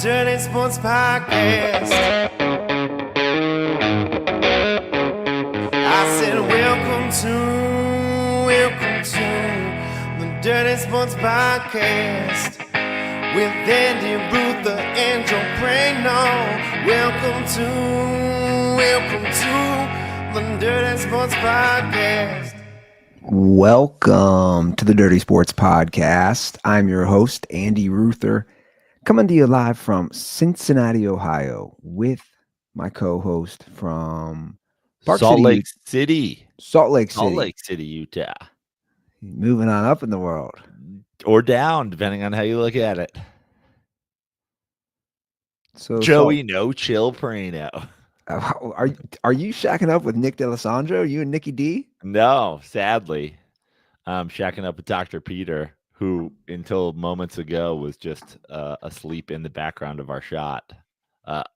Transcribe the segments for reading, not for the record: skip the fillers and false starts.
Dirty Sports Podcast. I said, welcome to the Dirty Sports Podcast with Andy Ruther and Joe Prano. Welcome to the Dirty Sports Podcast. Welcome to the Dirty Sports Podcast. I'm your host, Andy Ruther, coming to you live from Cincinnati, Ohio, with my co-host from Salt Lake City, Utah. Moving on up in the world. Or down, depending on how you look at it. So Joey No Chill Prano. Are you shacking up with Nick D'Alessandro? You and Nikki D? No, sadly. I'm shacking up with Dr. Peter, who until moments ago was just asleep in the background of our shot.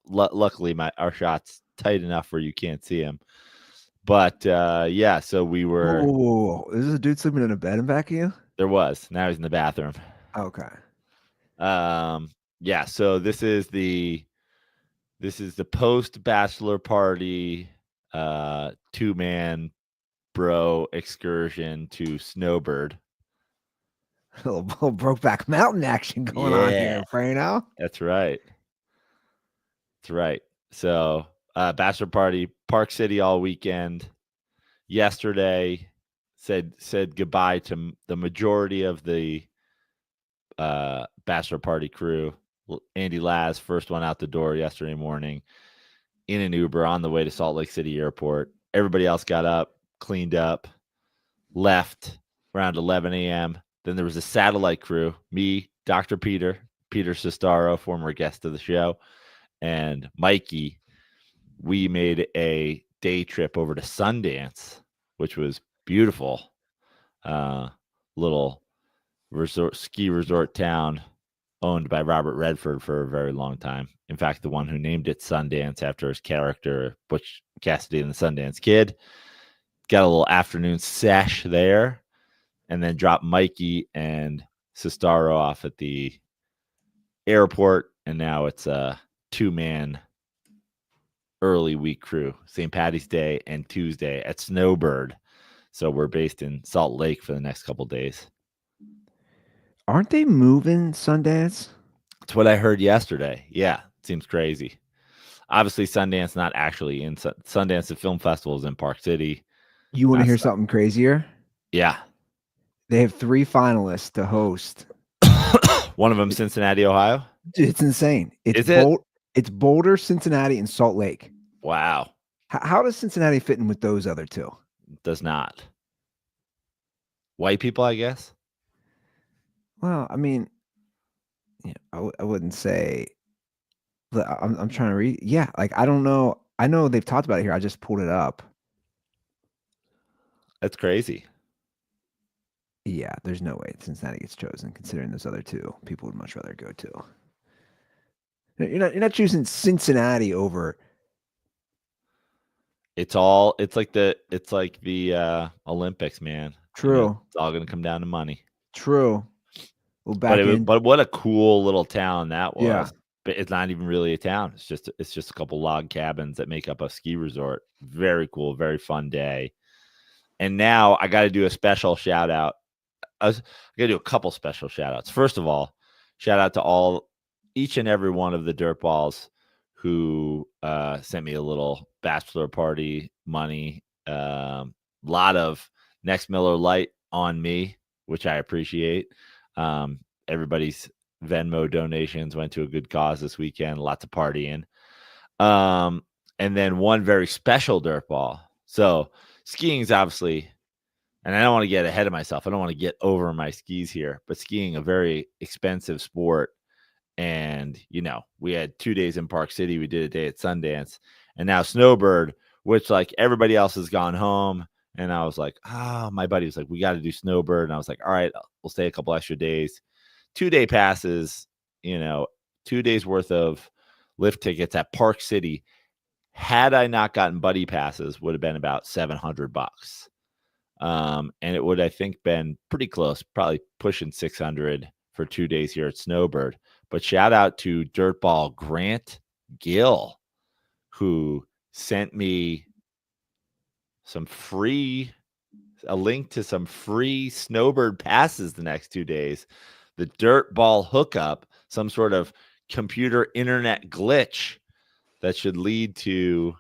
Luckily, our shot's tight enough where you can't see him. But yeah, so we were. Oh, is this a dude sleeping in a bed in back of you? There was. Now he's in the bathroom. Okay. Yeah. So this is the post-bachelor party, 2-man bro excursion to Snowbird. A little Brokeback Mountain action going on here, Prano. That's right. So, bachelor party, Park City all weekend. Yesterday, said goodbye to the majority of the bachelor party crew. Andy Laz, first one out the door yesterday morning in an Uber on the way to Salt Lake City Airport. Everybody else got up, cleaned up, left around 11 a.m. Then there was a satellite crew, me, Dr. Peter Sestaro, former guest of the show, and Mikey. We made a day trip over to Sundance, which was beautiful. Little ski resort town owned by Robert Redford for a very long time. In fact, the one who named it Sundance after his character, Butch Cassidy and the Sundance Kid. Got a little afternoon sesh there, and then dropped Mikey and Sestaro off at the airport, and now it's a 2-man early week crew, St. Patty's Day and Tuesday at Snowbird. So we're based in Salt Lake for the next couple days. Aren't they moving Sundance? That's what I heard yesterday. Yeah, seems crazy. Obviously, Sundance not actually in Sundance. The film festival is in Park City. You want to hear something crazier? Yeah. They have 3 finalists to host. One of them, Cincinnati, Ohio. It's insane. It's Boulder, Cincinnati, and Salt Lake. Wow. How does Cincinnati fit in with those other 2? Does not. White people, I guess. Well, I mean, I wouldn't say. I'm trying to read. Yeah, like I don't know. I know they've talked about it here. I just pulled it up. That's crazy. Yeah, there's no way Cincinnati gets chosen, considering those other 2 people would much rather go to. You're not choosing Cincinnati over. It's like the Olympics, man. True. It's all going to come down to money. True. Well, but what a cool little town that was. Yeah. But it's not even really a town. It's just a couple log cabins that make up a ski resort. Very cool, very fun day. And now I got to do a special shout out. I got to do a couple special shout outs. First of all, shout out to each and every one of the dirtballs who sent me a little bachelor party money. Lot of Next Miller Lite on me, which I appreciate. Everybody's Venmo donations went to a good cause this weekend. Lots of partying. And then one very special dirtball. So skiing's obviously, and I don't want to get ahead of myself. I don't want to get over my skis here, but skiing a very expensive sport. And, we had 2 days in Park City. We did a day at Sundance, and now Snowbird, which like everybody else has gone home. And I was like, my buddy was like, we got to do Snowbird. And I was like, all right, we'll stay a couple extra days. 2-day passes, 2 days worth of lift tickets at Park City. Had I not gotten buddy passes, would have been about $700. And it would, I think, been pretty close, probably pushing 600 for 2 days here at Snowbird. But shout out to Dirtball Grant Gill, who sent me a link to some free snowbird passes the next 2 days. The Dirtball hookup, some sort of computer internet glitch that should lead to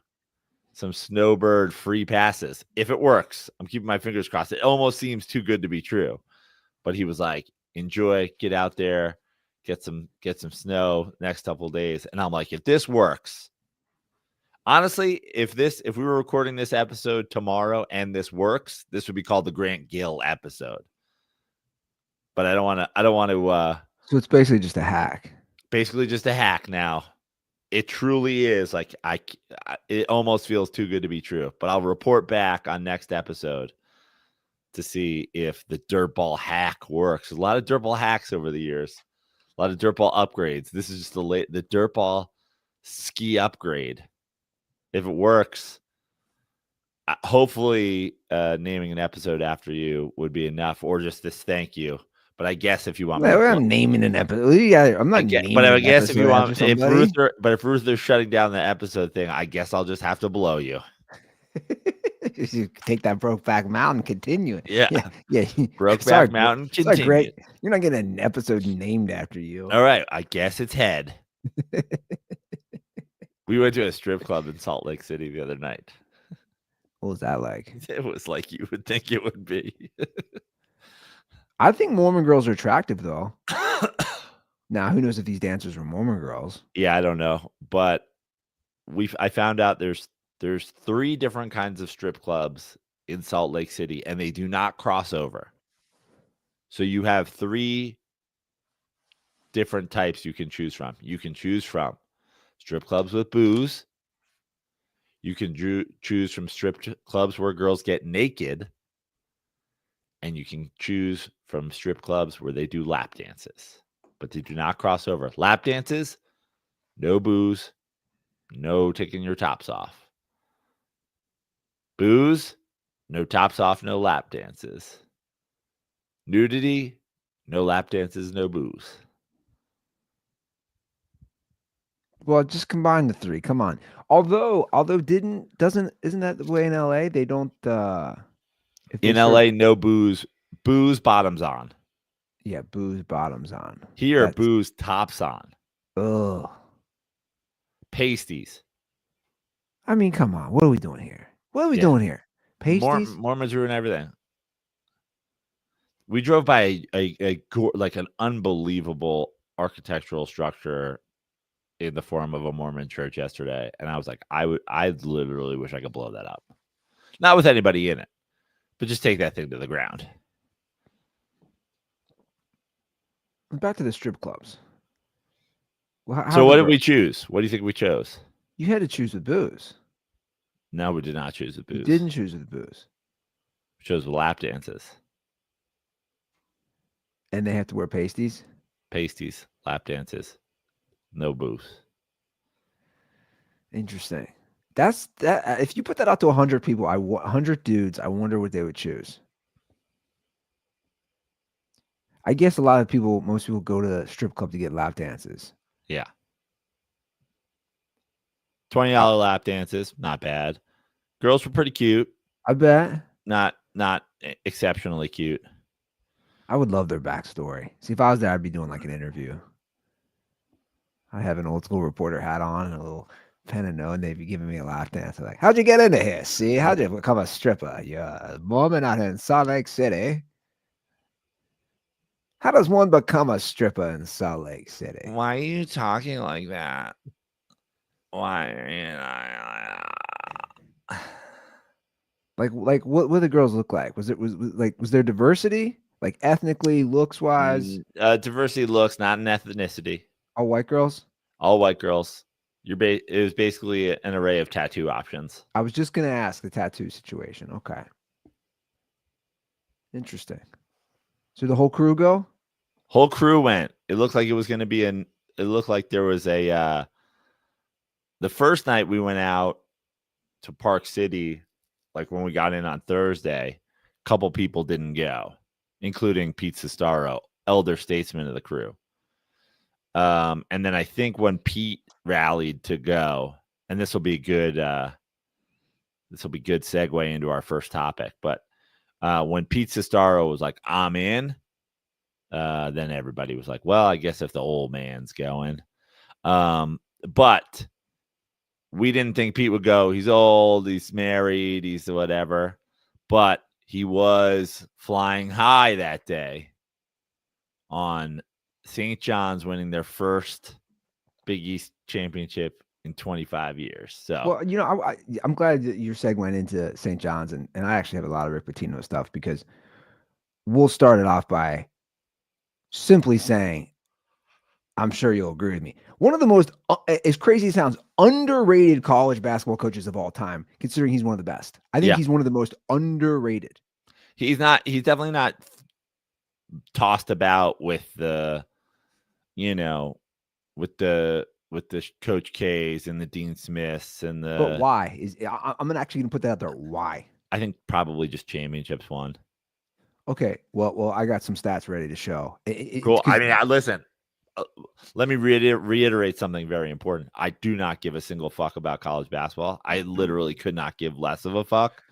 some snowbird free passes. If it works, I'm keeping my fingers crossed. It almost seems too good to be true. But he was like, enjoy, get out there, get some snow next couple of days. And I'm like, if this works, honestly, if we were recording this episode tomorrow and this works, this would be called the Grant Gill episode. But I don't want to So it's basically just a hack. Basically just a hack now. It truly is like it almost feels too good to be true. But I'll report back on next episode to see if the Dirtball hack works. A lot of Dirtball hacks over the years. A lot of Dirtball upgrades. This is just the Dirtball ski upgrade. If it works, hopefully naming an episode after you would be enough, or just this thank you. But I guess if you want, I'm naming an episode. Yeah, I'm not naming. But I guess if you want, if Ruther shutting down the episode thing, I guess I'll just have to blow you. You take that Brokeback Mountain, continue it. Yeah. Brokeback Mountain, continue. Sorry, great. You're not getting an episode named after you. All right, I guess it's Head. We went to a strip club in Salt Lake City the other night. What was that like? It was like you would think it would be. I think Mormon girls are attractive, though. Now, who knows if these dancers were Mormon girls? Yeah, I don't know, but I found out there's 3 different kinds of strip clubs in Salt Lake City, and they do not cross over. So you have 3 different types you can choose from. You can choose from strip clubs with booze. You can choose from strip clubs where girls get naked. And you can choose from strip clubs where they do lap dances. But they do not cross over. Lap dances, no booze, no taking your tops off. Booze, no tops off, no lap dances. Nudity, no lap dances, no booze. Well, just combine the 3. Come on. Although isn't that the way in LA? They don't in LA, no booze. Booze bottoms on. Yeah, booze bottoms on. Here, booze tops on. Ugh. Pasties. I mean, come on. What are we doing here? What are we doing here? Pasties? Mormons ruin everything. We drove by like an unbelievable architectural structure in the form of a Mormon church yesterday, and I was like, I literally wish I could blow that up. Not with anybody in it, but just take that thing to the ground. Back to the strip clubs. Well, so what did we choose? What do you think we chose? You had to choose with booze. No, we did not choose with booze. You didn't choose with booze. We chose with lap dances. And they have to wear pasties? Pasties, lap dances, no booze. Interesting. That's that. If you put that out to 100 people, 100 dudes, I wonder what they would choose. I guess most people go to the strip club to get lap dances. Yeah. $20 lap dances, not bad. Girls were pretty cute. I bet. Not exceptionally cute. I would love their backstory. See, if I was there, I'd be doing like an interview. I have an old school reporter hat on and a little pen and note, and they'd be giving me a lap dance. Like, how'd you get into here? See, how'd you become a stripper? You're a Mormon out here in Salt Lake City. How does one become a stripper in Salt Lake City? Why are you talking like that? Why? Like what do the girls look like? Was there diversity? Like ethnically, looks wise? Diversity looks, not an ethnicity. All white girls? All white girls. It was basically an array of tattoo options. I was just gonna ask the tattoo situation. Okay. Interesting. So the whole crew go? Whole crew went. It looked like it was gonna be it looked like there was the first night we went out to Park City, like when we got in on Thursday, a couple people didn't go, including Pete Sestaro, elder statesman of the crew. And then I think when Pete rallied to go, and this will be good segue into our first topic. But when Pete Sestaro was like, "I'm in," then everybody was like, "Well, I guess if the old man's going," but we didn't think Pete would go. He's old, he's married, he's whatever. But he was flying high that day on St. John's winning their first Big East championship in 25 years. So, Well, you know, I'm glad that you're segueing into St. John's, and I actually have a lot of Rick Pitino stuff because we'll start it off by simply saying, I'm sure you'll agree with me. One of the most, as crazy as it sounds, underrated college basketball coaches of all time, considering he's one of the best. I think Yeah. he's one of the most underrated. he's definitely not tossed about with the, with the Coach K's and the Dean Smiths and the. But why? I'm actually going to put that out there. Why? I think probably just championships won. Okay. Well, I got some stats ready to show. Cool. I mean, listen. Let me reiterate something very important. I do not give a single fuck about college basketball. I literally could not give less of a fuck.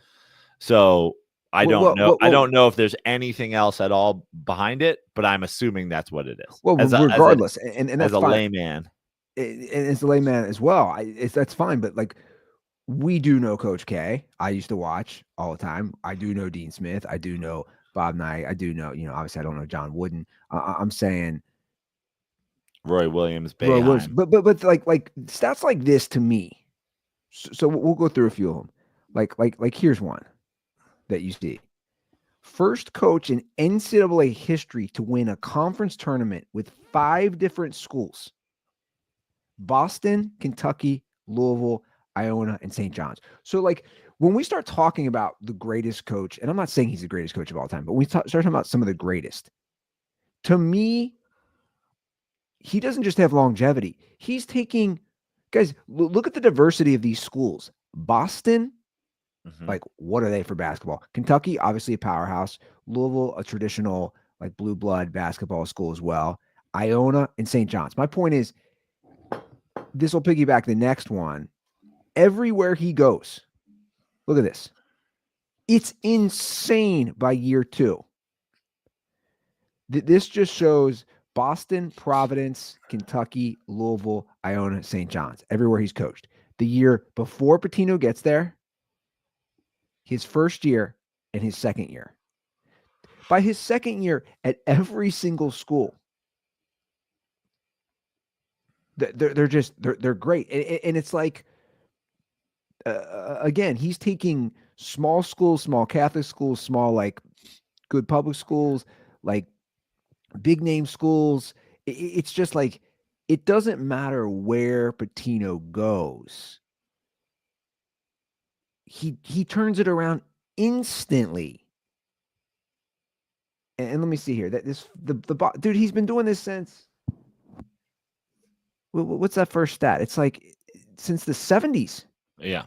So I don't know. I don't know if there's anything else at all behind it, but I'm assuming that's what it is. Well, regardless, and that's as a fine. layman, and as a layman as well, that's fine. But like, we do know Coach K. I used to watch all the time. I do know Dean Smith. I do know Bob Knight. I do know, obviously I don't know John Wooden. I'm saying Roy Williams, but like stats like this to me. So we'll go through a few of them. Like here's one that you see. First coach in NCAA history to win a conference tournament with 5 different schools: Boston, Kentucky, Louisville, Iona, and St. John's. So like when we start talking about the greatest coach, and I'm not saying he's the greatest coach of all time, but we start talking about some of the greatest. To me, he doesn't just have longevity. He's taking, guys, look at the diversity of these schools. Boston, like, what are they for basketball? Kentucky, obviously a powerhouse. Louisville, a traditional, like, blue blood basketball school as well. Iona and St. John's. My point is, this will piggyback the next one. Everywhere he goes, look at this. It's insane by year 2. This just shows Boston, Providence, Kentucky, Louisville, Iona, St. John's, everywhere he's coached. The year before Pitino gets there, his first year, and his second year. By his second year at every single school, they're great. And it's like, again, he's taking small schools, small Catholic schools, small, like, good public schools, like big name schools. It's just like, it doesn't matter where Pitino goes. He turns it around instantly. And let me see here. Dude, he's been doing this since, what's that first stat? It's like since the 70s. Yeah.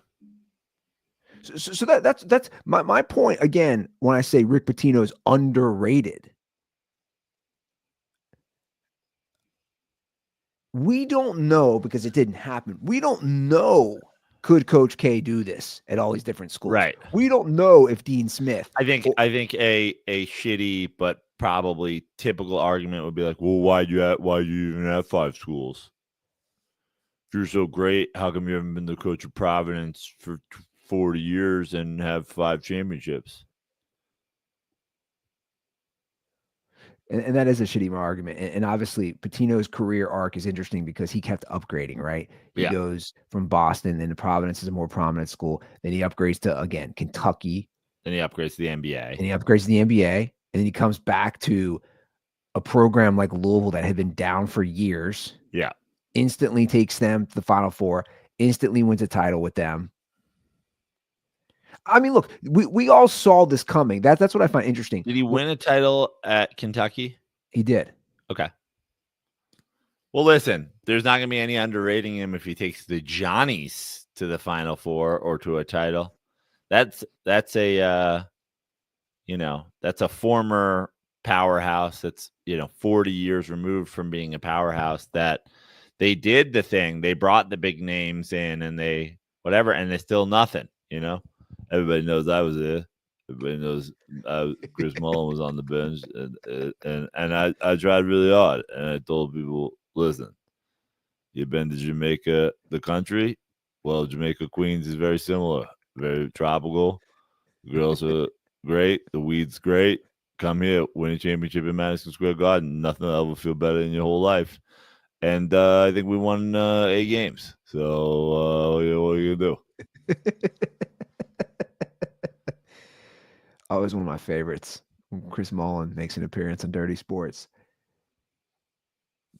So that's my point again when I say Rick Pitino is underrated. We don't know, because it didn't happen. We don't know, could Coach K do this at all these different schools? Right. We don't know if Dean Smith. I think a shitty but probably typical argument would be like, well, why do you even have 5 schools? If you're so great, how come you haven't been the coach of Providence for 40 years and have 5 championships? And that is a shitty argument. And obviously, Pitino's career arc is interesting because he kept upgrading, right? He goes from Boston, then to Providence is a more prominent school. Then he upgrades to, again, Kentucky. Then he upgrades to the NBA. And he upgrades to the NBA. And then he comes back to a program like Louisville that had been down for years. Yeah. Instantly takes them to the Final Four. Instantly wins a title with them. I mean, look, we all saw this coming. That's what I find interesting. Did he win a title at Kentucky? He did. Okay. Well, listen, there's not going to be any underrating him if he takes the Johnnies to the Final Four or to a title. That's a former powerhouse that's 40 years removed from being a powerhouse, that they did the thing. They brought the big names in and they whatever, and they still nothing. Everybody knows I was there. Everybody knows Chris Mullen was on the bench, and I tried really hard, and I told people, listen, you've been to Jamaica, the country. Well, Jamaica Queens is very similar, very tropical. The girls are great. The weed's great. Come here, win a championship in Madison Square Garden. Nothing will ever feel better in your whole life. And I think we won 8 games. So what are you gonna do? Always one of my favorites. When Chris Mullen makes an appearance on Dirty Sports.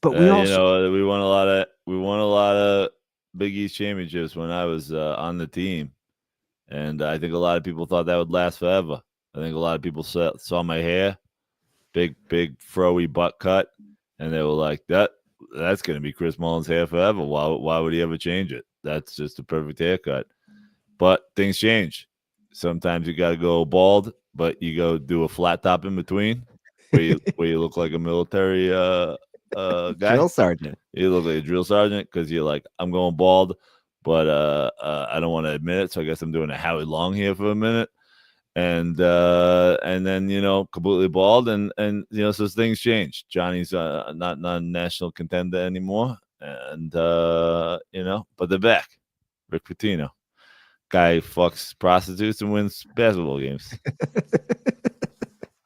But we also, we won a lot of Big East championships when I was on the team, and I think a lot of people thought that would last forever. I think a lot of people saw my hair, big froey butt cut, and they were like, that's going to be Chris Mullen's hair forever. Why would he ever change it? That's just a perfect haircut. But things change. Sometimes you got to go bald, but you go do a flat top in between where you look like a military guy. Drill sergeant. You look like a drill sergeant because you're like, I'm going bald, but I don't want to admit it. So I guess I'm doing a Howie Long here for a minute. And then completely bald, and so things change. Johnny's not a national contender anymore, and but they're back. Rick Pitino, guy fucks prostitutes and wins basketball games.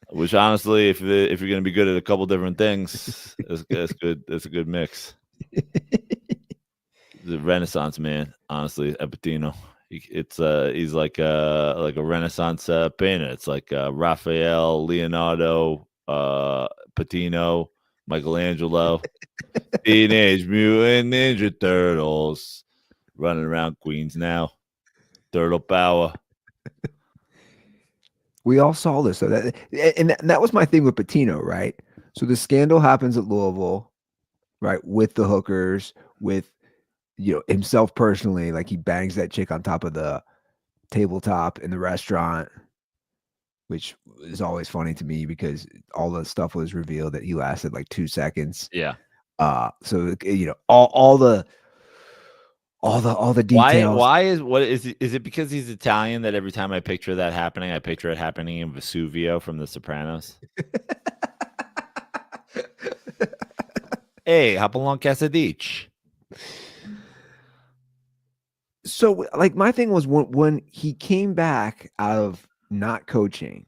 Which honestly, if you're gonna be good at a couple different things, that's good. That's a good mix. He's a Renaissance man, honestly, at Pitino. He's like a Renaissance painter. It's like Raphael, Leonardo, Pitino, Michelangelo, Teenage Mutant Ninja Turtles, running around Queens now. Turtle power. We all saw this, though. That was my thing with Pitino, right? So the scandal happens at Louisville, right, with the hookers, with himself personally, like he bangs that chick on top of the tabletop in the restaurant, which is always funny to me because all the stuff was revealed that he lasted like 2 seconds. Yeah. So all the details. Why is it because he's Italian that every time I picture that happening, I picture it happening in Vesuvio from The Sopranos? Hey, hopalong Casadich. So, like, my thing was when he came back out of not coaching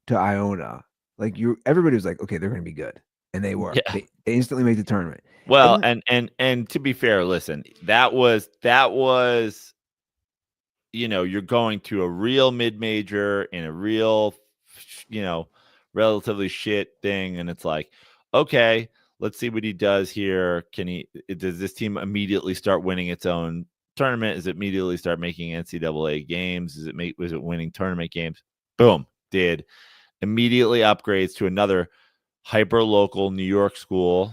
to Iona, like everybody was like, okay, they're going to be good, and they were. Yeah. They instantly made the tournament. Well, and to be fair, listen, that was you're going to a real mid-major in a real relatively shit thing, and it's like, okay, let's see what he does here. Does this team immediately start winning its own tournament? Is it immediately start making NCAA games? Was it winning tournament games? Boom, did immediately upgrades to another hyper local New York school.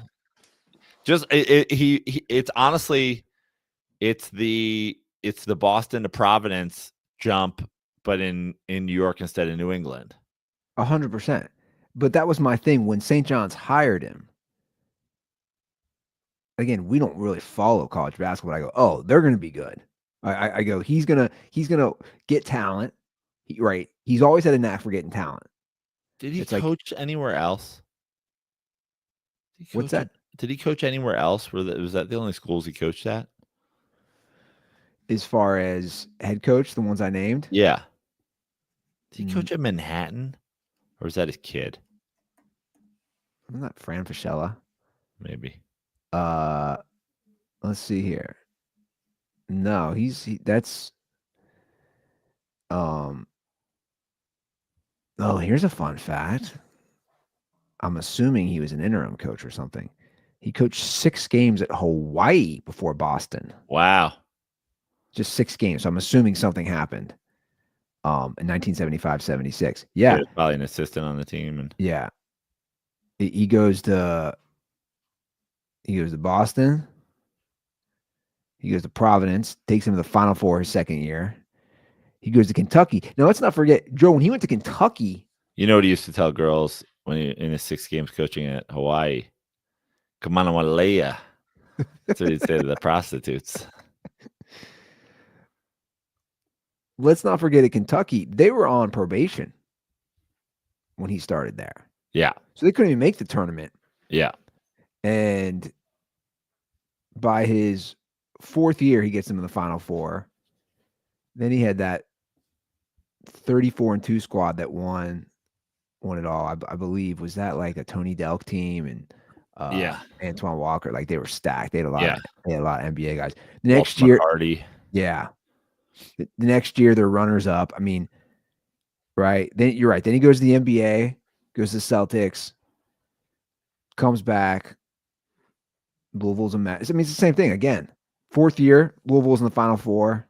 Just it's honestly it's the Boston to Providence jump, but in New York instead of New England. 100%. But that was my thing when St. John's hired him. Again, we don't really follow college basketball. I go, oh, they're going to be good. I go, he's gonna get talent, right? He's always had a knack for getting talent. Did he coach anywhere else? What's that? Did he coach anywhere else? Was that the only schools he coached at? As far as head coach, the ones I named? Yeah. Did he coach at Manhattan? Or was that his kid? Isn't that Fran Fischella? Maybe. Let's see here. No, that's oh, here's a fun fact. I'm assuming he was an interim coach or something. He coached 6 games at Hawaii before Boston. Wow. Just 6 games. So I'm assuming something happened in 1975-76. Yeah. Probably an assistant on the team. Yeah. He goes to Boston. He goes to Providence, takes him to the Final Four his second year. He goes to Kentucky. Now, let's not forget, Joe, when he went to Kentucky. You know what he used to tell girls when he in his 6 games coaching at Hawaii. Come on, Walea. That's what he'd say to the prostitutes. Let's not forget at Kentucky, they were on probation when he started there. Yeah. So they couldn't even make the tournament. Yeah. And by his 4th year, he gets them in the Final Four. Then he had that 34-2 squad that won it all. I believe, was that like a Tony Delk team and Antoine Walker? Like they were stacked. They had a lot. They had a lot of NBA guys. The next year, McCarty. yeah. The next year, they're runners up. I mean, right? Then you're right. Then he goes to the NBA, goes to the Celtics, comes back. Louisville's a mess. I mean, it's the same thing again. 4th year, Louisville's in the Final Four.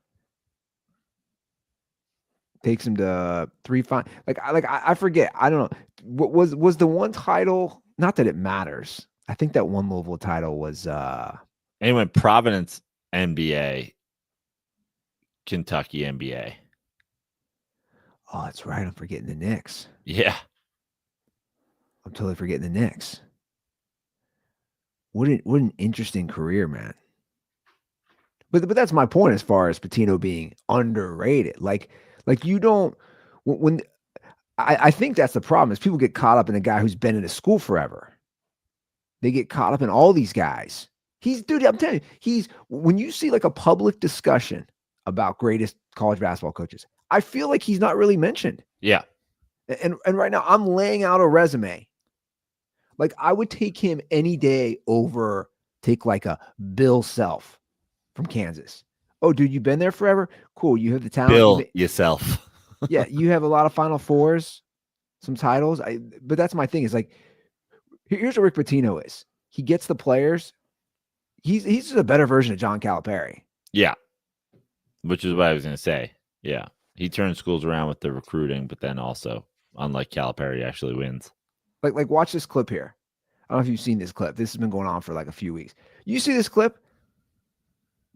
Takes him to 3 final. I forget. I don't know. What was the one title? Not that it matters. I think that one Louisville title was. Anyway, Providence NBA, Kentucky NBA. Oh, that's right. I'm forgetting the Knicks. Yeah. I'm totally forgetting the Knicks. What an interesting career, man. But that's my point as far as Pitino being underrated. Like you don't when I think that's the problem is people get caught up in a guy who's been in a school forever. They get caught up in all these guys. Dude, I'm telling you, when you see like a public discussion about greatest college basketball coaches, I feel like he's not really mentioned. Yeah. And right now I'm laying out a resume. Like I would take him any day over take like a Bill Self from Kansas. Oh, dude, you've been there forever? Cool. You have the talent. Bill yourself. Yeah, you have a lot of Final Fours, some titles. But that's my thing is like, here's what Rick Pitino is. He gets the players. He's just a better version of John Calipari. Yeah. Which is what I was going to say. Yeah. He turns schools around with the recruiting, but then also, unlike Calipari, actually wins. Like watch this clip here. I don't know if you've seen this clip. This has been going on for like a few weeks. You see this clip?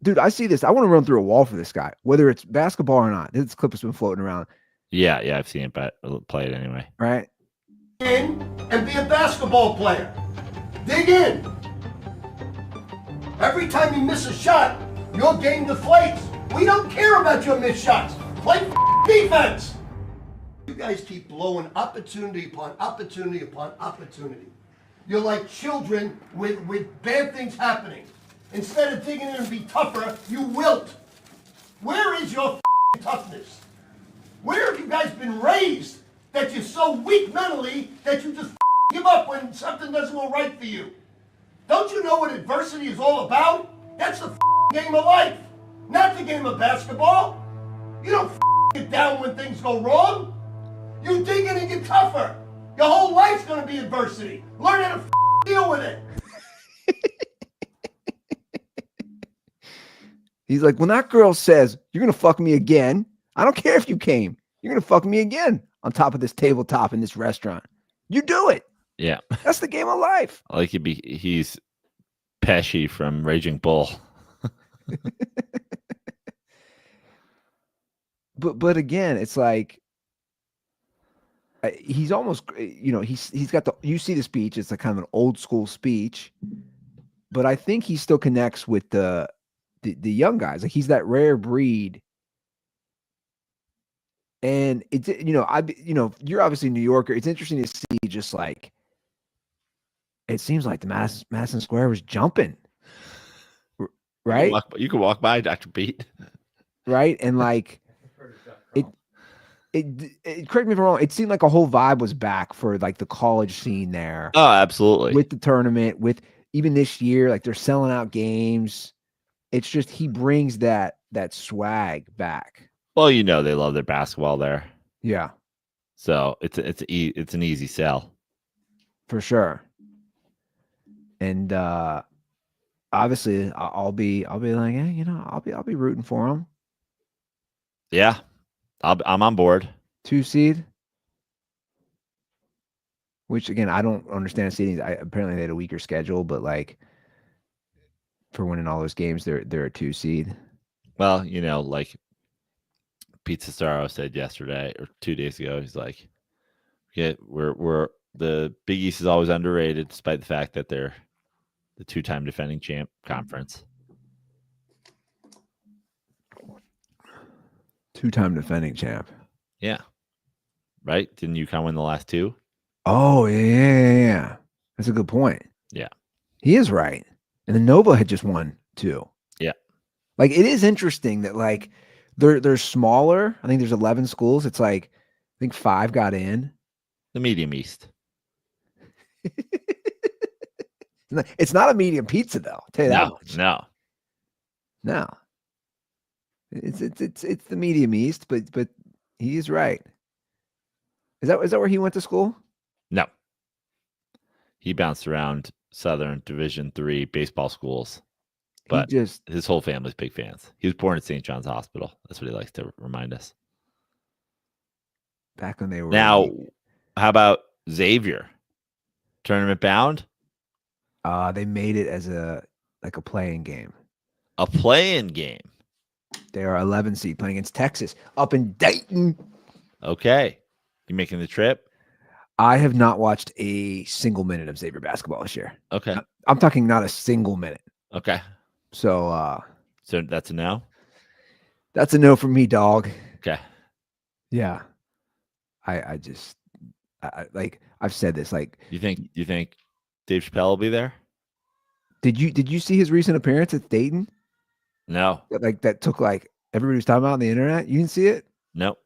Dude, I see this. I want to run through a wall for this guy, whether it's basketball or not. This clip has been floating around. Yeah, I've seen it, but I'll play it anyway. Right? In and be a basketball player. Dig in. Every time you miss a shot, your game deflates. We don't care about your missed shots. Play defense. You guys keep blowing opportunity upon opportunity upon opportunity. You're like children with bad things happening. Instead of digging in and be tougher, you wilt. Where is your toughness? Where have you guys been raised that you're so weak mentally that you just give up when something doesn't go right for you? Don't you know what adversity is all about? That's the game of life, not the game of basketball. You don't get down when things go wrong. You dig in and get tougher. Your whole life's going to be adversity. Learn how to deal with it. He's like, when that girl says, you're going to fuck me again, I don't care if you came. You're going to fuck me again on top of this tabletop in this restaurant. You do it. Yeah. That's the game of life. Like he's Pesci from Raging Bull. But again, it's like he's almost, he's got you see the speech. It's like kind of an old school speech, but I think he still connects with the young guys. Like he's that rare breed. And it's, you're obviously a New Yorker. It's interesting to see just like, it seems like the Madison Square was jumping, right? You can walk by Dr. Pete. Right. And like, it correct me if I'm wrong. It seemed like a whole vibe was back for like the college scene there. Oh, absolutely. With the tournament, with even this year, like they're selling out games. It's just, he brings that swag back. Well, they love their basketball there. Yeah. So it's an easy sell. For sure. And obviously I'll be like, hey, I'll be rooting for him. Yeah. I'm on board. 2 seed. Which again, I don't understand seeding. Apparently they had a weaker schedule, but like for winning all those games, they're a 2 seed. Well, like Pete Cesaro said yesterday or 2 days ago, he's like, yeah, we're The Big East is always underrated, despite the fact that they're the 2-time defending champ conference. 2-time defending champ. Yeah. Right? Didn't UConn win the last 2? Oh, yeah. That's a good point. Yeah. He is right. And then Nova had just won 2. Yeah. Like, it is interesting that, like, they're smaller. I think there's 11 schools. It's like, I think 5 got in. The Medium East. It's not a medium pizza, though. I'll tell you that much. No. It's the medium East, but he is right. Is that where he went to school? No. He bounced around Southern Division III baseball schools, but his whole family's big fans. He was born at St. John's Hospital. That's what he likes to remind us. Back when they were now, how about Xavier? Tournament bound? They made it as a playing game. A playing game. They are 11 seed playing against Texas up in Dayton. Okay. You making the trip? I have not watched a single minute of Xavier basketball this year. Okay. I'm talking not a single minute. Okay. So that's a no? That's a no from me, dog. Okay. Yeah. I just like I've said this. Like, you think Dave Chappelle will be there? Did you see his recent appearance at Dayton? No. That took everybody was talking about on the internet. You didn't see it? Nope.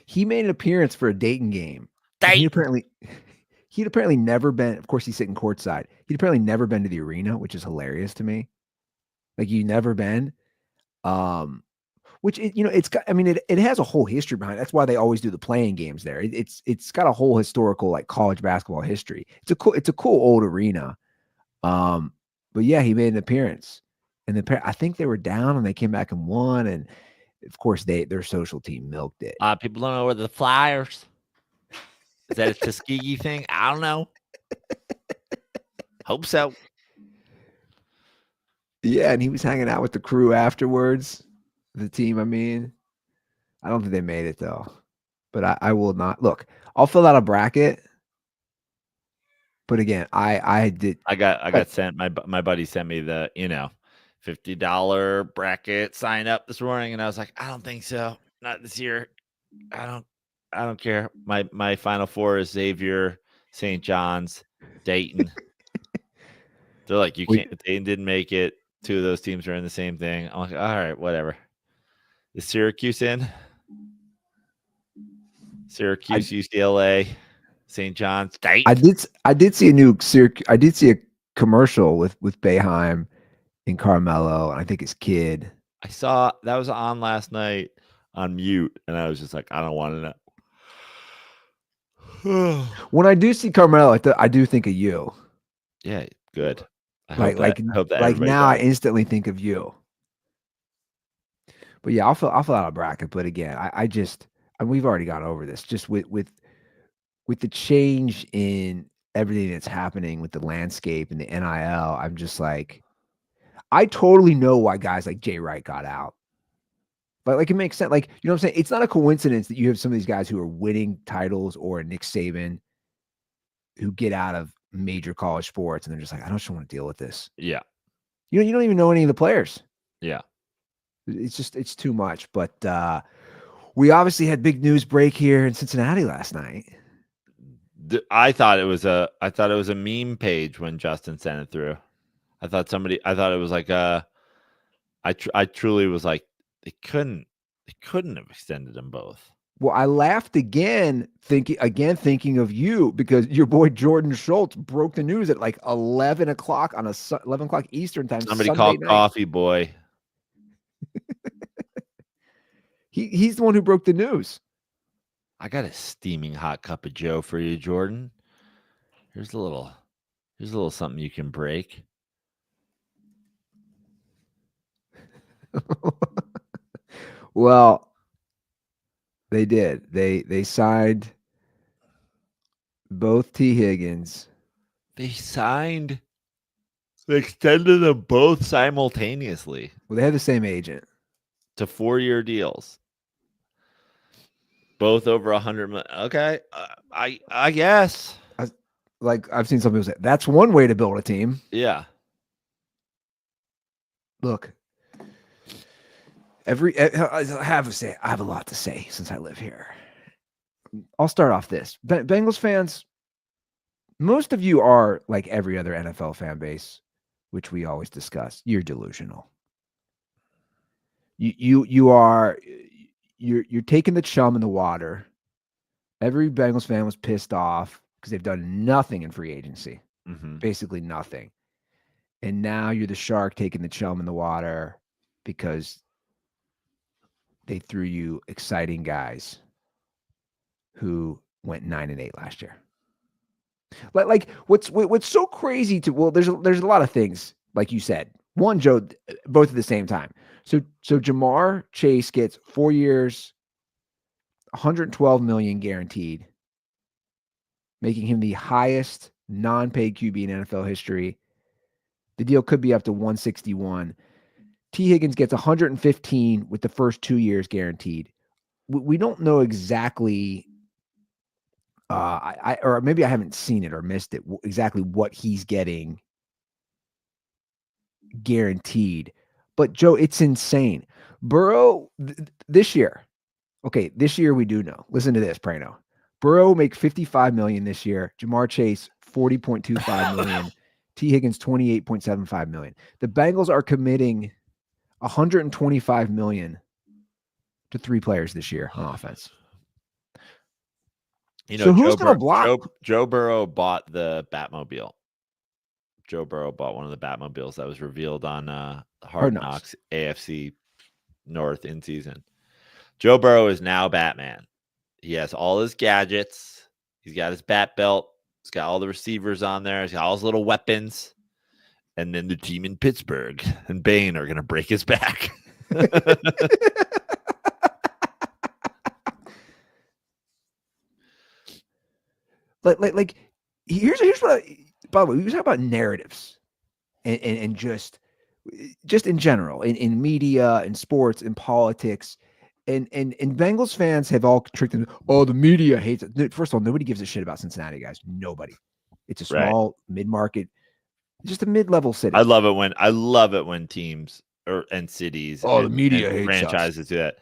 He made an appearance for a Dayton game. He'd apparently never been. Of course, he's sitting courtside. He'd apparently never been to the arena, which is hilarious to me. Like, you never been. Which it's got. I mean, it has a whole history behind it. That's why they always do the playing games there. It's got a whole historical college basketball history. It's a cool old arena. But yeah, he made an appearance, and I think they were down and they came back and won. And of course, their social team milked it. People don't know where the Flyers. Is that a Tuskegee thing? I don't know. Hope so. Yeah, and he was hanging out with the crew afterwards. The team, I mean. I don't think they made it, though. But I will not. Look, I'll fill out a bracket. But again, I got sent, my buddy sent me the, $50 bracket sign up this morning. And I was like, I don't think so. Not this year. I don't care. My Final Four is Xavier, St. John's, Dayton. They're like, Dayton didn't make it. 2 of those teams are in the same thing. I'm like, all right, whatever. Is Syracuse in? Syracuse, UCLA, St. John's, Dayton. I did see a commercial with Boeheim and Carmelo, and I think his kid. I saw that was on last night on mute, and I was just like, I don't want to know. When I do see Carmelo, I do think of you. Yeah, good. I hope that now I instantly think of you. But yeah, I'll fill out a bracket. But again, we've already gone over this. Just with the change in everything that's happening with the landscape and the NIL, I'm just like, I totally know why guys like Jay Wright got out. But it makes sense. Like, you know what I'm saying? It's not a coincidence that you have some of these guys who are winning titles, or Nick Saban, who get out of major college sports and they're just like, I don't want to deal with this. Yeah. You don't even know any of the players. Yeah. It's too much. But we obviously had big news break here in Cincinnati last night. I thought it was a meme page when Justin sent it through. I thought it was like I truly was like, they couldn't have extended them both. Well, I laughed again, thinking of you, because your boy Jordan Schultz broke the news at 11 o'clock on 11 o'clock Eastern time. Somebody called Coffee Boy. He's the one who broke the news. I got a steaming hot cup of Joe for you, Jordan. Here's a little something you can break. Well, they did. They signed both T. Higgins. They extended them both simultaneously. Well, they had the same agent. To 4-year deals. Both over $100 million. Okay, I guess. like I've seen some people say that's one way to build a team. Yeah. Look, I have a lot to say since I live here. I'll start off this. Bengals fans, most of you are like every other NFL fan base, which we always discuss. You're delusional. You're taking the chum in the water. Every Bengals fan was pissed off because they've done nothing in free agency, basically nothing. And now you're the shark taking the chum in the water because they threw you exciting guys who went 9-8 last year. Like what's so crazy there's a lot of things, like you said. One, Joe, both at the same time. So Jamar Chase gets 4 years, $112 million guaranteed, making him the highest non-paid QB in NFL history. The deal could be up to 161. T. Higgins gets 115 with the first 2 years guaranteed. We don't know exactly, or maybe I haven't seen it or missed it, exactly what he's getting guaranteed. But Joe, it's insane. Burrow this year. Okay, this year we do know. Listen to this, Prano. Burrow will make $55 million this year. Jamar Chase, $40.25 million. T. Higgins, $28.75 million. The Bengals are committing $125 million to 3 players this year on offense. You know, so who's going to block? Joe Burrow bought the Batmobile. Joe Burrow bought one of the Batmobiles that was revealed on Hard Knocks AFC North in season. Joe Burrow is now Batman. He has all his gadgets. He's got his bat belt. He's got all the receivers on there. He's got all his little weapons. And then the team in Pittsburgh and Bane are going to break his back. like here's what by the way, we talk about narratives and just in general in media, in sports, in politics. And Bengals fans have all tricked them. Oh, the media hates it. First of all, nobody gives a shit about Cincinnati, guys. Nobody. It's a small mid-market, just a mid-level city. I love it when teams and cities the media hates franchises do that.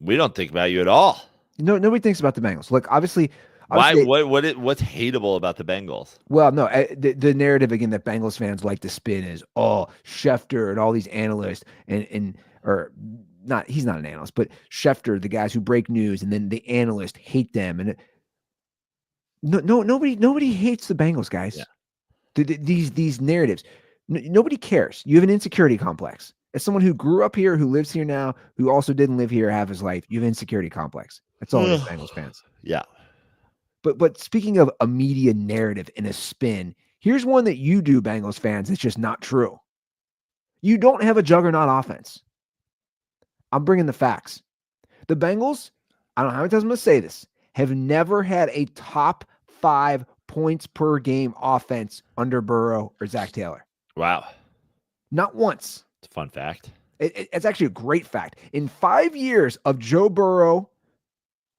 We don't think about you at all. No, nobody thinks about the Bengals. Look, obviously why? What's hateable about the Bengals? Well, no, the narrative again that Bengals fans like to spin is Schefter and all these analysts or not. He's not an analyst, but Schefter, the guys who break news, and then the analysts hate them. And nobody hates the Bengals, guys. Yeah. These narratives, nobody cares. You have an insecurity complex. As someone who grew up here, who lives here now, who also didn't live here half his life, you have an insecurity complex. That's all it is, Bengals fans. Yeah. But speaking of a media narrative and a spin, here's one that you do, Bengals fans. It's just not true. You don't have a juggernaut offense. I'm bringing the facts. The Bengals, I don't know how many times I'm going to say this, have never had a top 5 points per game offense under Burrow or Zach Taylor. Wow. Not once. It's a fun fact. It's actually a great fact. In 5 years of Joe Burrow,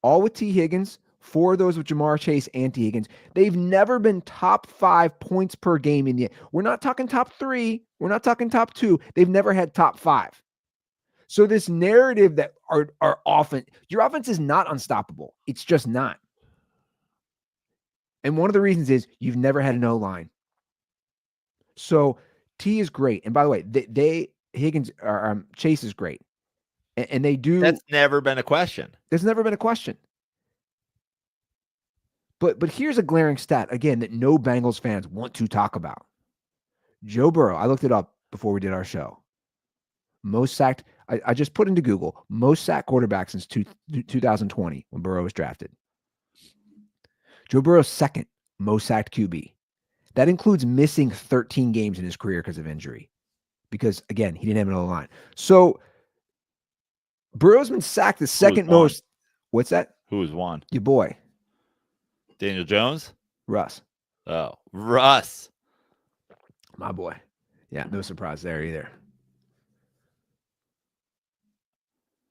all with T. Higgins, 4 of those with Jamar Chase and T. Higgins, they've never been top 5 points per game in the. We're not talking top 3. We're not talking top 2. They've never had top 5. So this narrative that our offense, your offense is not unstoppable. It's just not. And one of the reasons is you've never had an O-line. So T is great. And by the way, Higgins or Chase is great. And they do. That's never been a question. There's never been a question. But here's a glaring stat, again, that no Bengals fans want to talk about. Joe Burrow, I looked it up before we did our show. Most sacked, I just put into Google, most sacked quarterback since 2020 when Burrow was drafted. Joe Burrow's second most sacked QB. That includes missing 13 games in his career because of injury. Because, again, he didn't have an O-line. So, Burrow's been sacked the second most. What's that? Who's won? Your boy. Daniel Jones? Russ. Oh, Russ. My boy. Yeah, no surprise there either.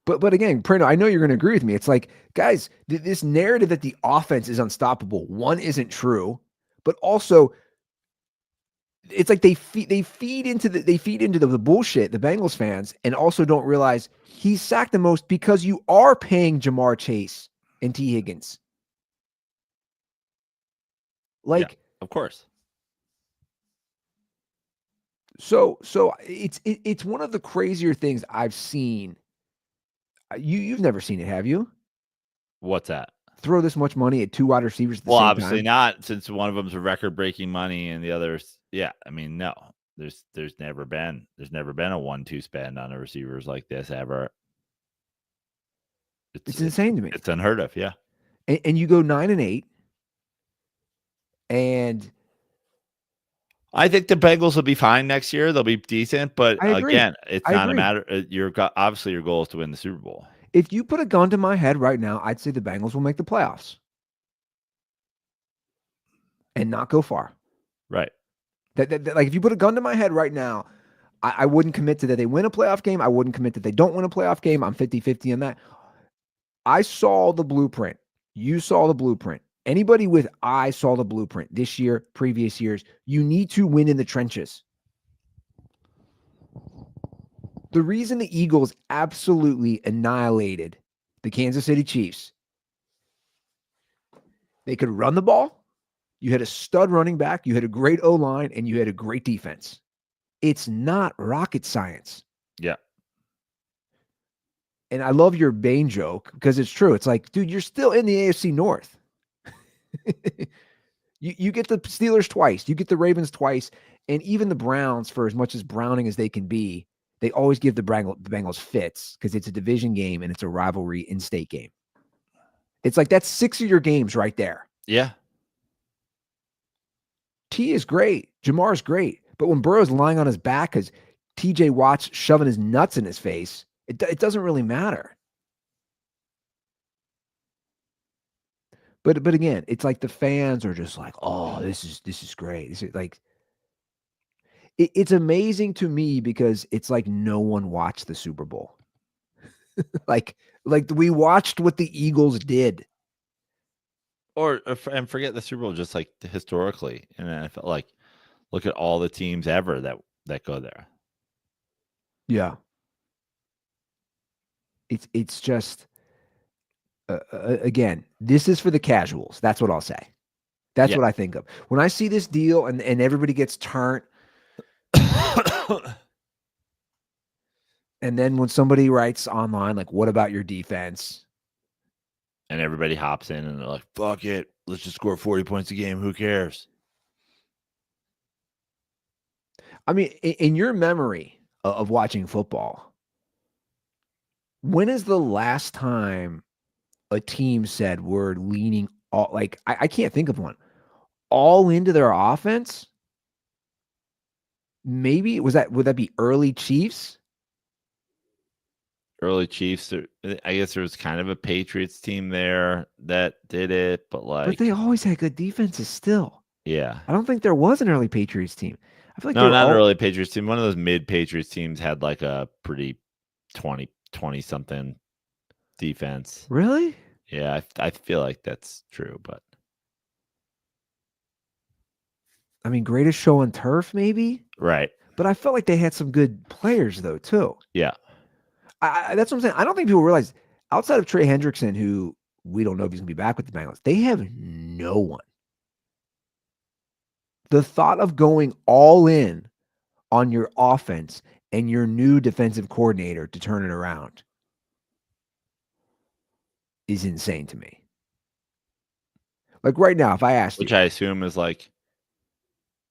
But again, Prano, I know you're going to agree with me. It's like, guys, this narrative that the offense is unstoppable, one, isn't true. but also it's like they feed into the bullshit, the Bengals fans, and also don't realize he's sacked the most because you are paying Jamar Chase and T. Higgins. Like, yeah, of course. so it's one of the crazier things I've seen. You've never seen it, have you? What's that? Throw this much money at two wide receivers at the Well, same obviously time? not, since one of them's a record-breaking money and the other's, yeah. I mean, no. There's never been a 1-2 spend on the receivers like this ever. It's insane to me. It's unheard of, yeah. And you go 9-8, and I think the Bengals will be fine next year. They'll be decent, but I agree. again, it's I not agree. a matter. Obviously your goal is to win the Super Bowl. If you put a gun to my head right now, I'd say the Bengals will make the playoffs and not go far. Right. Like if you put a gun to my head right now, I wouldn't commit to that they win a playoff game. I wouldn't commit that they don't win a playoff game. I'm 50-50 on that. I saw the blueprint. You saw the blueprint. Anybody with I saw the blueprint this year, previous years, you need to win in the trenches. The reason the Eagles absolutely annihilated the Kansas City Chiefs, they could run the ball. You had a stud running back. You had a great O-line, and you had a great defense. It's not rocket science. Yeah. And I love your Bane joke because it's true. It's like, dude, you're still in the AFC North. You get the Steelers twice. You get the Ravens twice. And even the Browns, for as much as Browning as they can be, they always give the Bengals fits because it's a division game and it's a rivalry in-state game. It's like that's 6 of your games right there. Yeah. T is great. Jamar's great. But when Burrow's lying on his back because TJ Watt's shoving his nuts in his face, it doesn't really matter. But again, it's like the fans are just like, oh, this is great. This is like it's amazing to me because it's like no one watched the Super Bowl. like we watched what the Eagles did. And forget the Super Bowl, just like historically. And I felt like, look at all the teams ever that go there. Yeah. It's just again, this is for the casuals. That's what I'll say. That's what I think of. When I see this deal and everybody gets turned, and then when somebody writes online, like, what about your defense? And everybody hops in and they're like, fuck it. Let's just score 40 points a game. Who cares? I mean, in your memory of watching football, when is the last time a team said we're leaning all, like, I can't think of one, all into their offense? Maybe would that be early Chiefs? Early Chiefs. I guess there was kind of a Patriots team there that did it, but they always had good defenses still. Yeah. I don't think there was an early Patriots team. I feel like no, not an early Patriots team. One of those mid Patriots teams had like a pretty 20 something defense. Really? Yeah, I feel like that's true, but I mean, greatest show on turf, maybe. Right. But I felt like they had some good players though too. Yeah. That's what I'm saying. I don't think people realize outside of Trey Hendrickson, who we don't know if he's gonna be back with the Bengals, they have no one. The thought of going all in on your offense and your new defensive coordinator to turn it around is insane to me. Like right now, if I asked Which you, I assume is like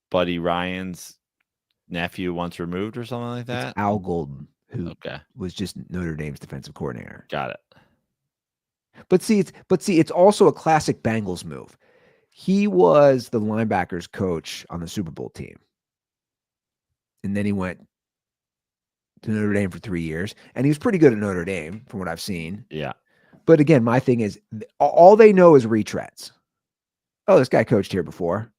Buddy Ryan's nephew once removed or something like that. it's Al Golden, who Okay. was just Notre Dame's defensive coordinator. Got it. But see, it's also a classic Bengals move. He was the linebackers coach on the Super Bowl team. And then he went to Notre Dame for 3 years. And he was pretty good at Notre Dame from what I've seen. Yeah. But again, my thing is all they know is retreads. Oh, this guy coached here before.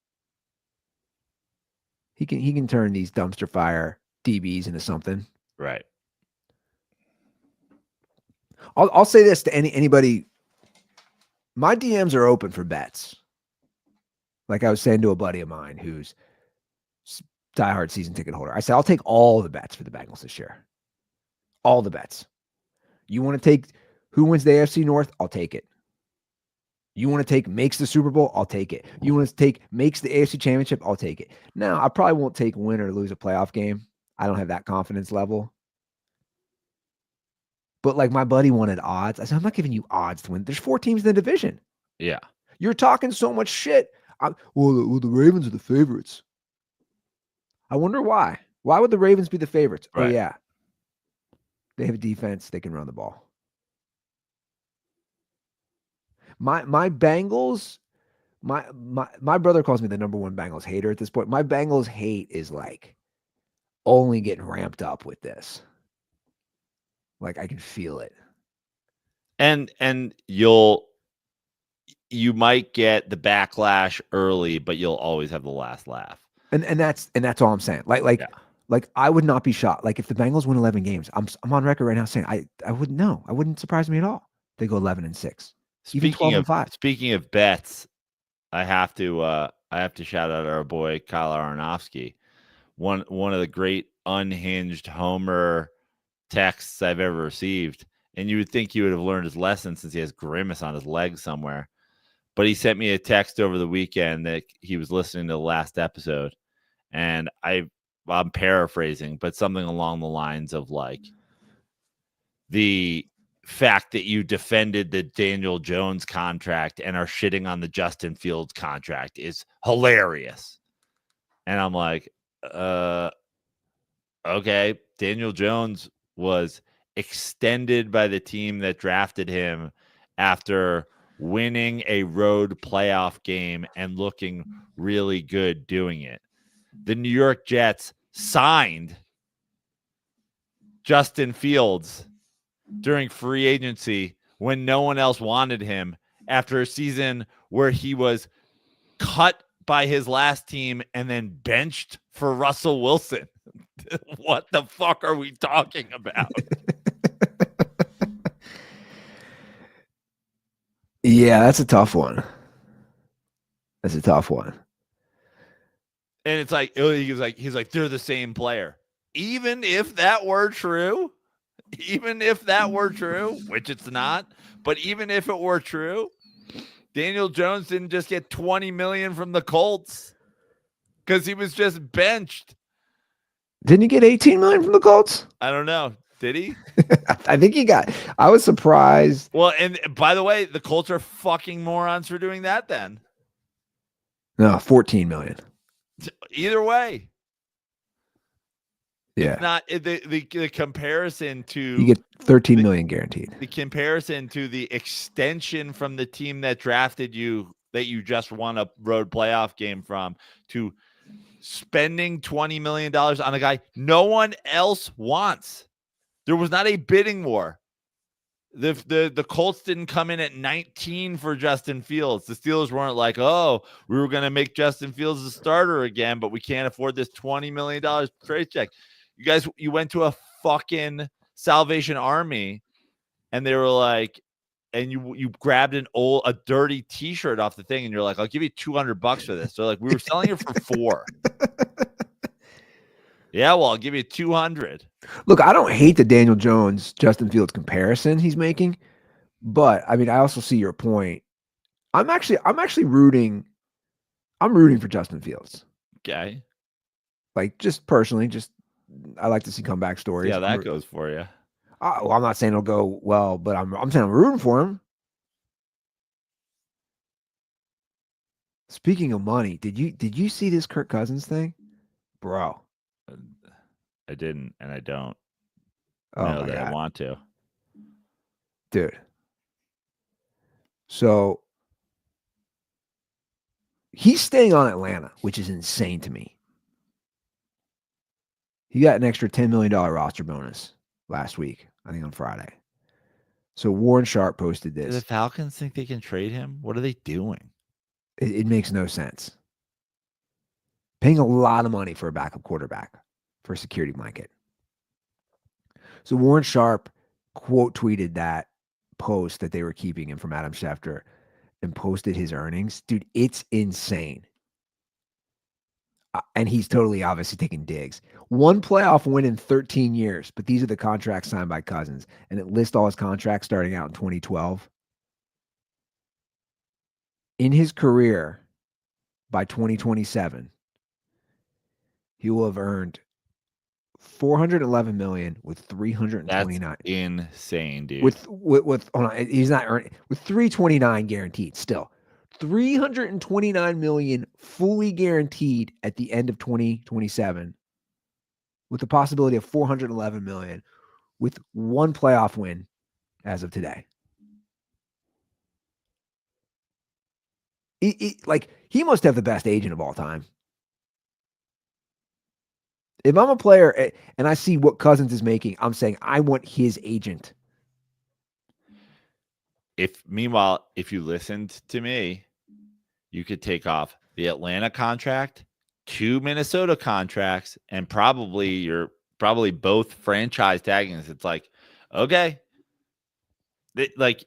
He can turn these dumpster fire DBs into something. Right. I'll say this to anybody. My DMs are open for bets. Like I was saying to a buddy of mine who's diehard season ticket holder, I said, I'll take all the bets for the Bengals this year. All the bets. You want to take who wins the AFC North? I'll take it. You want to take makes the Super Bowl? I'll take it. You want to take makes the AFC Championship? I'll take it. Now, I probably won't take win or lose a playoff game. I don't have that confidence level. But like my buddy wanted odds. I said, I'm not giving you odds to win. There's 4 teams in the division. Yeah. You're talking so much shit. Well, the Ravens are the favorites. I wonder why. Why would the Ravens be the favorites? Right. Oh, yeah. They have a defense. They can run the ball. My Bengals, my brother calls me the number one Bengals hater at this point. My Bengals hate is like only getting ramped up with this. Like I can feel it. And you might get the backlash early, but you'll always have the last laugh. And that's all I'm saying. Like I would not be shocked. Like if the Bengals win 11 games, I'm on record right now saying I wouldn't know. I wouldn't surprise me at all. They go 11-6. Even 12-5. Speaking of bets, I have to shout out our boy Kyle Aronofsky. One of the great unhinged homer texts I've ever received. And you would think he would have learned his lesson since he has grimace on his leg somewhere. But he sent me a text over the weekend that he was listening to the last episode. And I'm paraphrasing, but something along the lines of like the fact that you defended the Daniel Jones contract and are shitting on the Justin Fields contract is hilarious. And I'm like, okay, Daniel Jones was extended by the team that drafted him after winning a road playoff game and looking really good doing it. The New York Jets signed Justin Fields during free agency when no one else wanted him after a season where he was cut by his last team and then benched for Russell Wilson. What the fuck are we talking about? Yeah, that's a tough one. That's a tough one. And it's like he's like they're the same player. Even if that were true, which it's not, but even if it were true, Daniel Jones didn't just get $20 million from the Colts because he was just benched. Didn't he get $18 million from the Colts? I don't know. Did he? I think he got. I was surprised. Well, and by the way, the Colts are fucking morons for doing that then. No, $14 million. Either way. Yeah. It's not the comparison to you get $13 million guaranteed. The comparison to the extension from the team that drafted you that you just won a road playoff game from to spending $20 million on a guy no one else wants. There was not a bidding war. The Colts didn't come in at 19 for Justin Fields. The Steelers weren't like, oh, we were going to make Justin Fields the starter again, but we can't afford this $20 million trade check. You guys, you went to a fucking Salvation Army and they were like, and you grabbed a dirty t-shirt off the thing and you're like, I'll give you $200 for this. They're like, we were selling it for $4. Yeah, well, I'll give you $200. Look, I don't hate the Daniel Jones Justin Fields comparison he's making, but I mean, I also see your point. I'm actually rooting. I'm rooting for Justin Fields. Okay. Like just personally, I like to see comeback stories. Yeah, that goes for you. Well, I'm not saying it'll go well, but I'm saying I'm rooting for him. Speaking of money, did you see this Kirk Cousins thing, bro? I didn't, and I don't Oh know my that God. I want to. Dude. So he's staying on Atlanta, which is insane to me. He got an extra $10 million roster bonus last week, I think on Friday. So Warren Sharp posted Do the this. Falcons think they can trade him? What are they doing? It makes no sense. Paying a lot of money for a backup quarterback for a security blanket. So Warren Sharp quote tweeted that post that they were keeping him from Adam Schefter and posted his earnings. Dude, it's insane. and he's totally obviously taking digs. 1 playoff win in 13 years, but these are the contracts signed by Cousins, and it lists all his contracts starting out in 2012. In his career, by 2027, he will have earned $411 million with 329. That's insane, dude. With hold on, he's not earning with 329 guaranteed still. 329 million fully guaranteed at the end of 2027, with the possibility of 411 million with 1 playoff win as of today. Like, he must have the best agent of all time. If I'm a player and I see what Cousins is making, I'm saying I want his agent. Meanwhile, if you listened to me, you could take off the Atlanta contract, 2 Minnesota contracts, and probably both franchise tagging. It's like, okay, like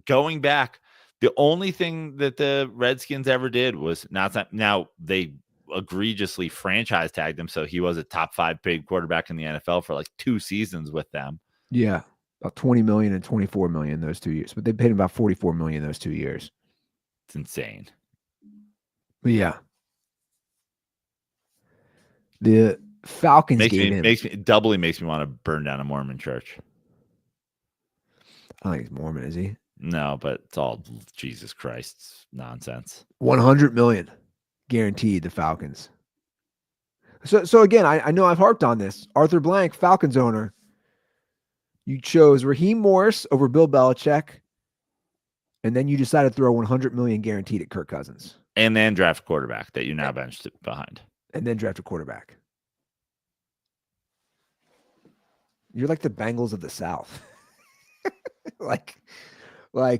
going back, the only thing that the Redskins ever did was now they egregiously franchise tagged him, so he was a top 5 paid quarterback in the NFL for like 2 seasons with them. Yeah. About 20 million and 24 million those 2 years, but they paid him about 44 million those 2 years. It's insane. But yeah, the Falcons makes me want to burn down a Mormon church. I think he's Mormon, is he? No, but it's all Jesus Christ's nonsense. 100 million guaranteed the Falcons. So again, I know I've harped on this. Arthur Blank, Falcons owner. You chose Raheem Morris over Bill Belichick, and then you decided to throw 100 million guaranteed at Kirk Cousins. And then draft a quarterback that you now benched behind. And then draft a quarterback. You're like the Bengals of the South. like, what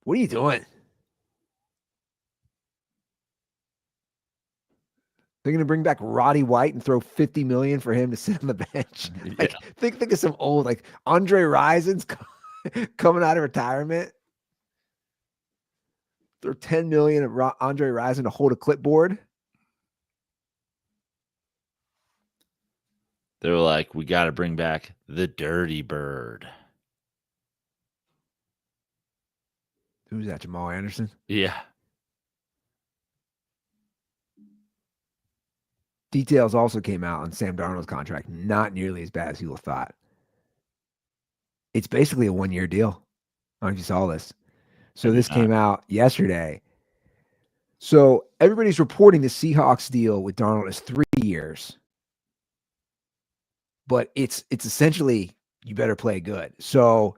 are you doing? They're going to bring back Roddy White and throw 50 million for him to sit on the bench. Like, think of some old, like Andre Rison's coming out of retirement. Throw 10 million at Andre Rison to hold a clipboard. They were like, we got to bring back the Dirty Bird. Who's that? Jamal Anderson? Yeah. Details also came out on Sam Darnold's contract, not nearly as bad as people thought. It's basically a 1-year deal. I don't know if you saw this. So this came out yesterday. So everybody's reporting the Seahawks deal with Darnold is 3 years. But it's essentially, you better play good. So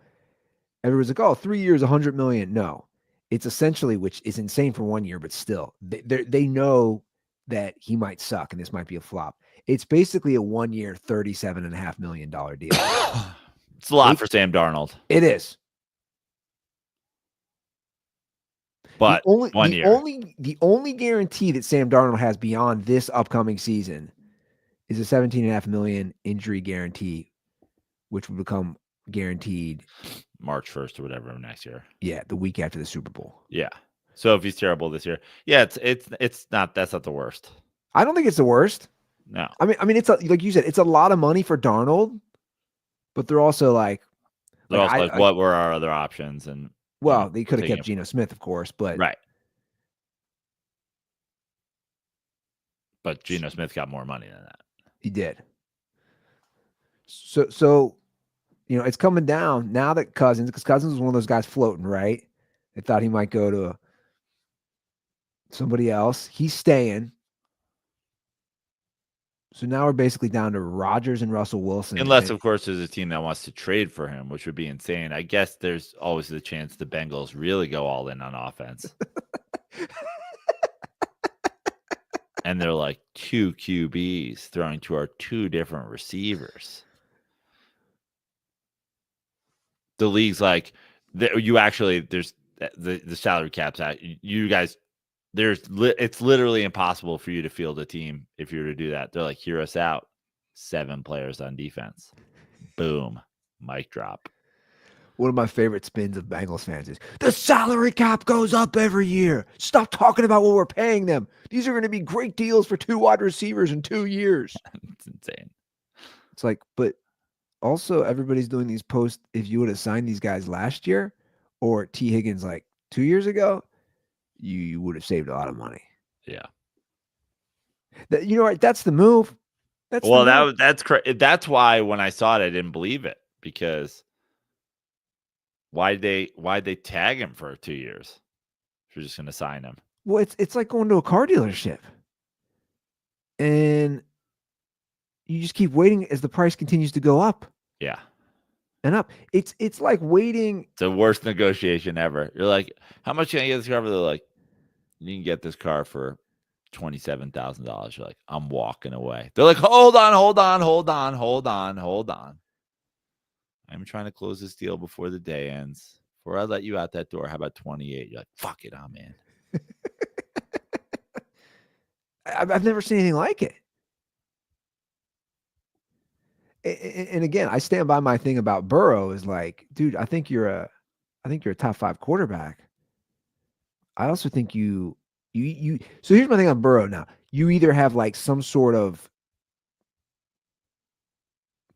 everyone's like, oh, 3 years, 100 million. No, it's essentially, which is insane for 1 year, but still, they know that he might suck and this might be a flop. It's basically a 1 year, $37.5 million deal. It's a lot for Sam Darnold. It is. But the only guarantee that Sam Darnold has beyond this upcoming season is a $17.5 million injury guarantee, which will become guaranteed March 1st or whatever next year. Yeah, the week after the Super Bowl. Yeah. So if he's terrible this year, yeah, it's not, that's not the worst. I don't think it's the worst. No. I mean, it's like you said, it's a lot of money for Darnold, but they're also like, what were our other options? And well, they could have kept Geno Smith, of course, but right. But Geno Smith got more money than that. He did. So it's coming down now that Cousins, because Cousins was one of those guys floating, right? They thought he might go to somebody else. He's staying. So now we're basically down to Rodgers and Russell Wilson. Unless, of course, there's a team that wants to trade for him, which would be insane. I guess there's always the chance the Bengals really go all in on offense. And they're like 2 QBs throwing to our 2 different receivers. The league's like, there's the salary caps out. You guys, it's literally impossible for you to field a team if you were to do that. They're like, hear us out. 7 players on defense. Boom. Mic drop. One of my favorite spins of Bengals fans is the salary cap goes up every year. Stop talking about what we're paying them. These are going to be great deals for 2 wide receivers in 2 years. It's insane. It's like, but also everybody's doing these posts. If you would have signed these guys last year or T. Higgins like 2 years ago, you would have saved a lot of money. Yeah. Right? That's the move. That's why when I saw it, I didn't believe it, because why'd they tag him for 2 years if you're just going to sign him? Well, it's like going to a car dealership, and you just keep waiting as the price continues to go up. Yeah. And up. It's like waiting. It's the worst negotiation ever. You're like, how much can I get this car for? They're like, you can get this car for $27,000. You're like, I'm walking away. They're like, hold on. I'm trying to close this deal before the day ends. Before I let you out that door, how about 28? You're like, fuck it, I'm in. I've never seen anything like it. And again, I stand by my thing about Burrow is like, dude, I think you're a top 5 quarterback. I also think you so here's my thing on Burrow now. You either have like some sort of,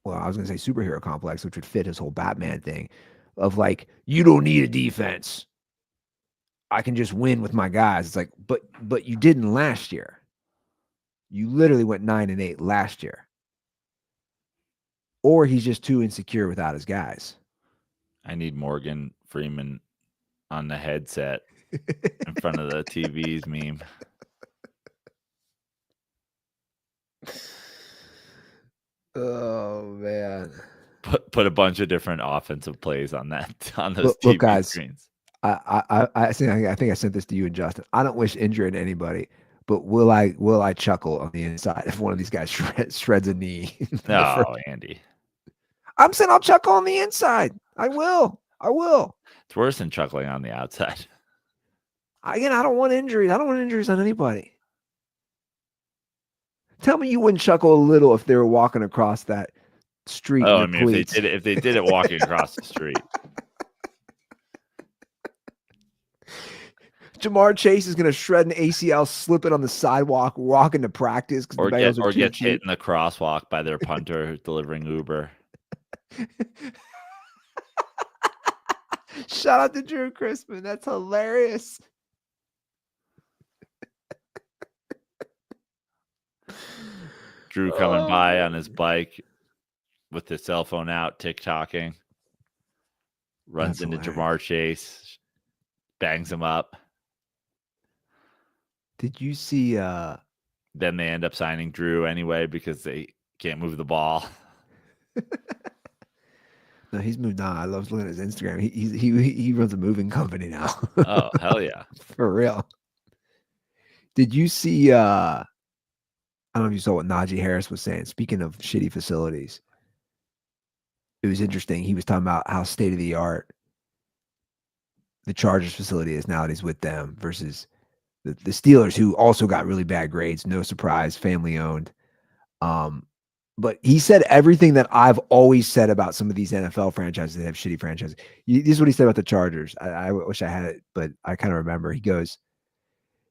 well, I was going to say superhero complex, which would fit his whole Batman thing of like, you don't need a defense. I can just win with my guys. It's like, but you didn't last year. You literally went 9-8 last year. Or he's just too insecure without his guys. I need Morgan Freeman on the headset in front of the TVs meme. Oh man! Put a bunch of different offensive plays on those TV guys, screens. I think I sent this to you and Justin. I don't wish injury to anybody, but will I chuckle on the inside if one of these guys shreds a knee? No, Andy. I'm saying I'll chuckle on the inside. I will. It's worse than chuckling on the outside. Again, I don't want injuries. I don't want injuries on anybody. Tell me you wouldn't chuckle a little if they were walking across that street. Oh, I mean, if they did it walking across the street. Jamar Chase is going to shred an ACL, slip it on the sidewalk, walk into practice. Or get hit in the crosswalk by their punter who's delivering Uber. Shout out to Drew Crispin. That's hilarious. Drew coming by on his bike with his cell phone out, TikToking. Runs into Jamar Chase, bangs him up. Did you see? Then they end up signing Drew anyway because they can't move the ball. No, he's moved on. I love looking at his Instagram. He runs a moving company now. Oh, hell yeah. For real. Did you see I don't know if you saw what Najee Harris was saying. Speaking of shitty facilities, it was interesting. He was talking about how state of the art the Chargers facility is now that he's with them versus the Steelers, who also got really bad grades. No surprise, family owned. But he said everything that I've always said about some of these NFL franchises that have shitty franchises. This is what he said about the Chargers. I wish I had it, but I kind of remember. He goes,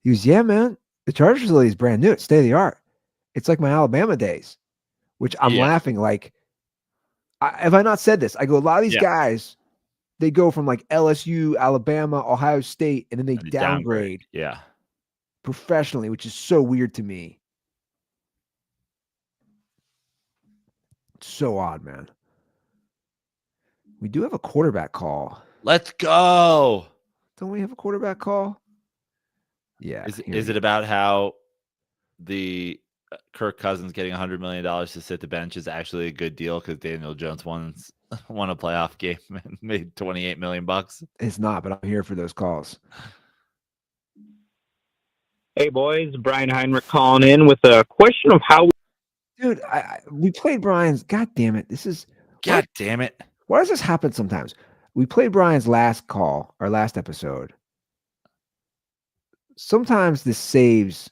yeah, man, the Chargers facility is brand new. It's state of the art. It's like my Alabama days, which I'm laughing. Like, have I not said this? I go, a lot of these guys, they go from like LSU, Alabama, Ohio State, and then they downgrade. Yeah. Professionally, which is so weird to me. So odd, man. We do have a quarterback call. Let's go. Don't we have a quarterback call? Yeah. Is it about how the Kirk Cousins getting $100 million to sit the bench is actually a good deal because Daniel Jones won a playoff game and made $28 million? It's not, but I'm here for those calls. Hey, boys. Brian Heinrich calling in with a question of how... Dude, we played Brian's. God damn it. God damn it. Why does this happen sometimes? We played Brian's last call, our last episode. Sometimes this saves.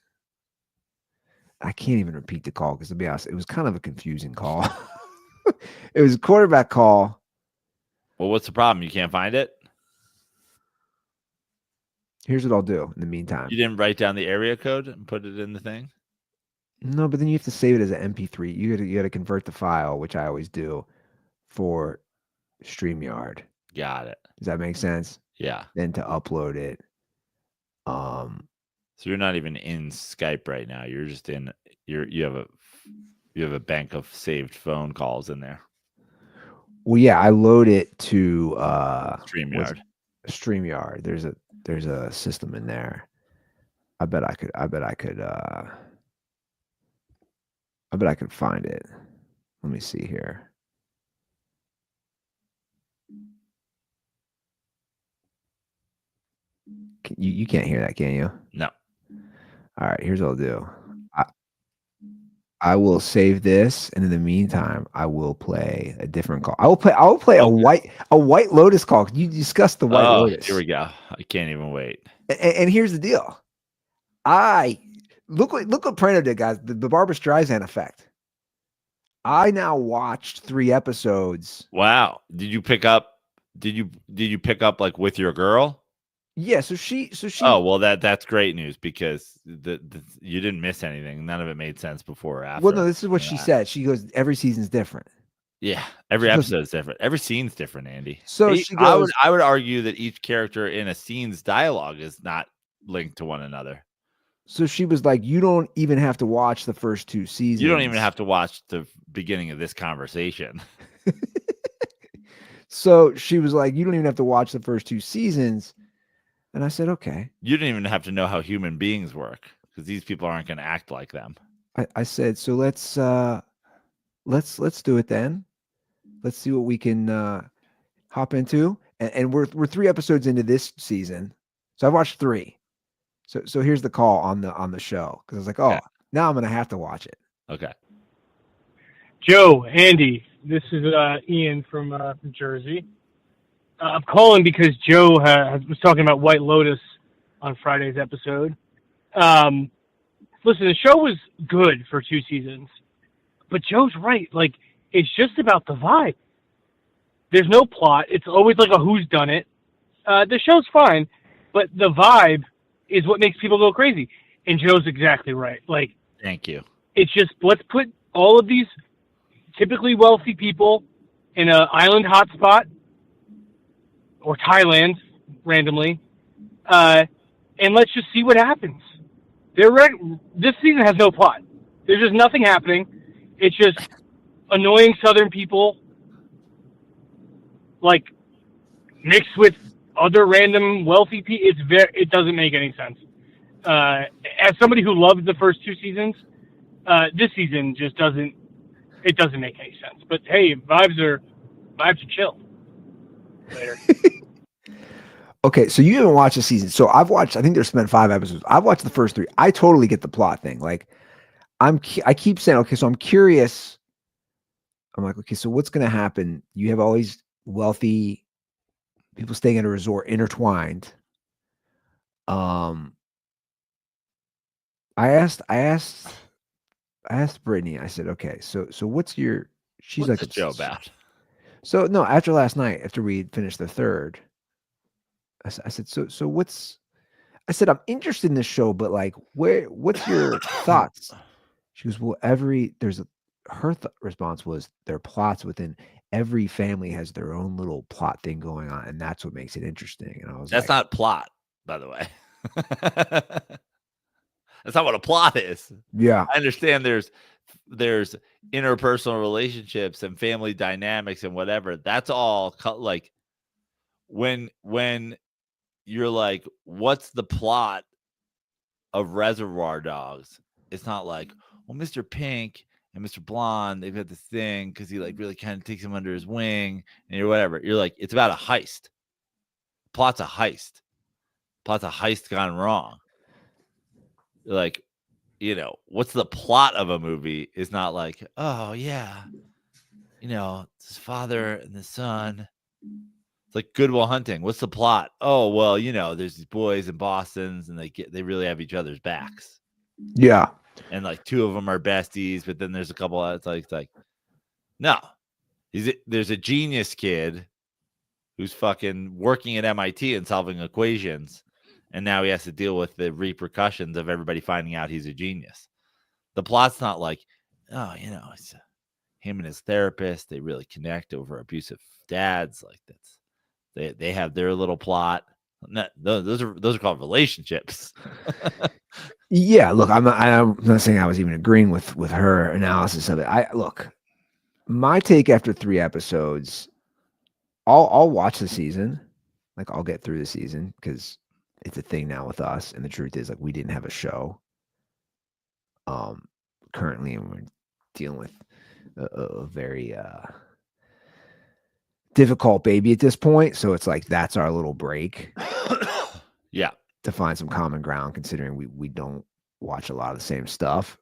I can't even repeat the call because, to be honest, it was kind of a confusing call. It was a quarterback call. Well, what's the problem? You can't find it? Here's what I'll do in the meantime. You didn't write down the area code and put it in the thing? No, but then you have to save it as an MP3. You gotta convert the file, which I always do for StreamYard. Got it. Does that make sense? Yeah. Then to upload it. So you're not even in Skype right now. You're just in you have a bank of saved phone calls in there. Well, yeah, I load it to StreamYard. StreamYard. There's a system in there. I bet I could find it. Let me see here. You can't hear that, can you? No. All right, here's what I'll do. I will save this, and in the meantime, I will play a different call. I will play a white Lotus call. You discussed the white Lotus. Here we go. I can't even wait. And here's the deal. Look what Prano did, guys. The Barbra Streisand effect. I now watched 3 episodes. Wow. Did you pick up like with your girl? Yeah, so she Oh, well that's great news because you didn't miss anything. None of it made sense before or after. Well, no, this is what she said. She goes, every season's different. Yeah, every episode is different. Every scene's different, Andy. So she goes, I would argue that each character in a scene's dialogue is not linked to one another. So she was like, you don't even have to watch the first 2 seasons. You don't even have to watch the beginning of this conversation. So she was like, you don't even have to watch the first 2 seasons. And I said, okay. You don't even have to know how human beings work because these people aren't going to act like them. I said, so let's do it then. Let's see what we can hop into. And we're 3 episodes into this season. So I watched 3. So here's the call on the show. Because I was like, oh, now I'm gonna have to watch it. Okay. Joe, Andy, this is Ian from Jersey. I'm calling because Joe was talking about White Lotus on Friday's episode. Listen, the show was good for 2 seasons, but Joe's right. Like, it's just about the vibe. There's no plot. It's always like a whodunit. The show's fine, but the vibe is what makes people go crazy. And Joe's exactly right. Like, thank you. It's just, let's put all of these typically wealthy people in an island hotspot or Thailand randomly, and let's just see what happens. This season has no plot. There's just nothing happening. It's just annoying Southern people, like, mixed with other random wealthy people. It doesn't make any sense. As somebody who loved the first 2 seasons, this season just doesn't make any sense. But hey, vibes are chill. Later. Okay, so you haven't watched the season. So I've watched, I think there's been 5 episodes. I've watched the first 3. I totally get the plot thing. Like, I keep saying, okay, so I'm curious. I'm like, okay, so what's going to happen? You have all these wealthy people staying at a resort intertwined. I asked Brittany, I said, okay, so what's your, she's What's like, the show about? So no, after last night, after we finished the 3rd, I said, so what's, I said, I'm interested in this show, but like, what's your thoughts? She goes, well, her response was there are plots within every family has their own little plot thing going on. And that's what makes it interesting. And I was That's like, not plot, by the way. That's not what a plot is. yeah, I understand there's interpersonal relationships and family dynamics and whatever. That's all like when you're like, what's the plot of Reservoir Dogs? It's not like, well, Mr. Pink and Mr. Blonde, they've got this thing because he like really kind of takes him under his wing and you're whatever. You're like, it's about a heist. Plot's a heist. Plot's a heist gone wrong. Like, you know, what's the plot of a movie is not like, oh yeah, you know, it's his father and the son. It's like Good Will Hunting. What's the plot? Oh, well, you know, there's these boys in Boston's and they really have each other's backs. yeah. And like 2 of them are besties, but then there's a couple it's like no. There's a genius kid who's fucking working at MIT and solving equations, and now he has to deal with the repercussions of everybody finding out he's a genius. The plot's not like, oh, it's him and his therapist. They really connect over abusive dads. Like they have their little plot. No, those are called relationships. Yeah, look, I'm not saying I was even agreeing with her analysis of it. My take after 3 episodes, I'll watch the season. Like, I'll get through the season because it's a thing now with us. And the truth is, like, we didn't have a show currently, and we're dealing with a very difficult baby at this point. So it's like that's our little break. Yeah. To find some common ground, considering we don't watch a lot of the same stuff.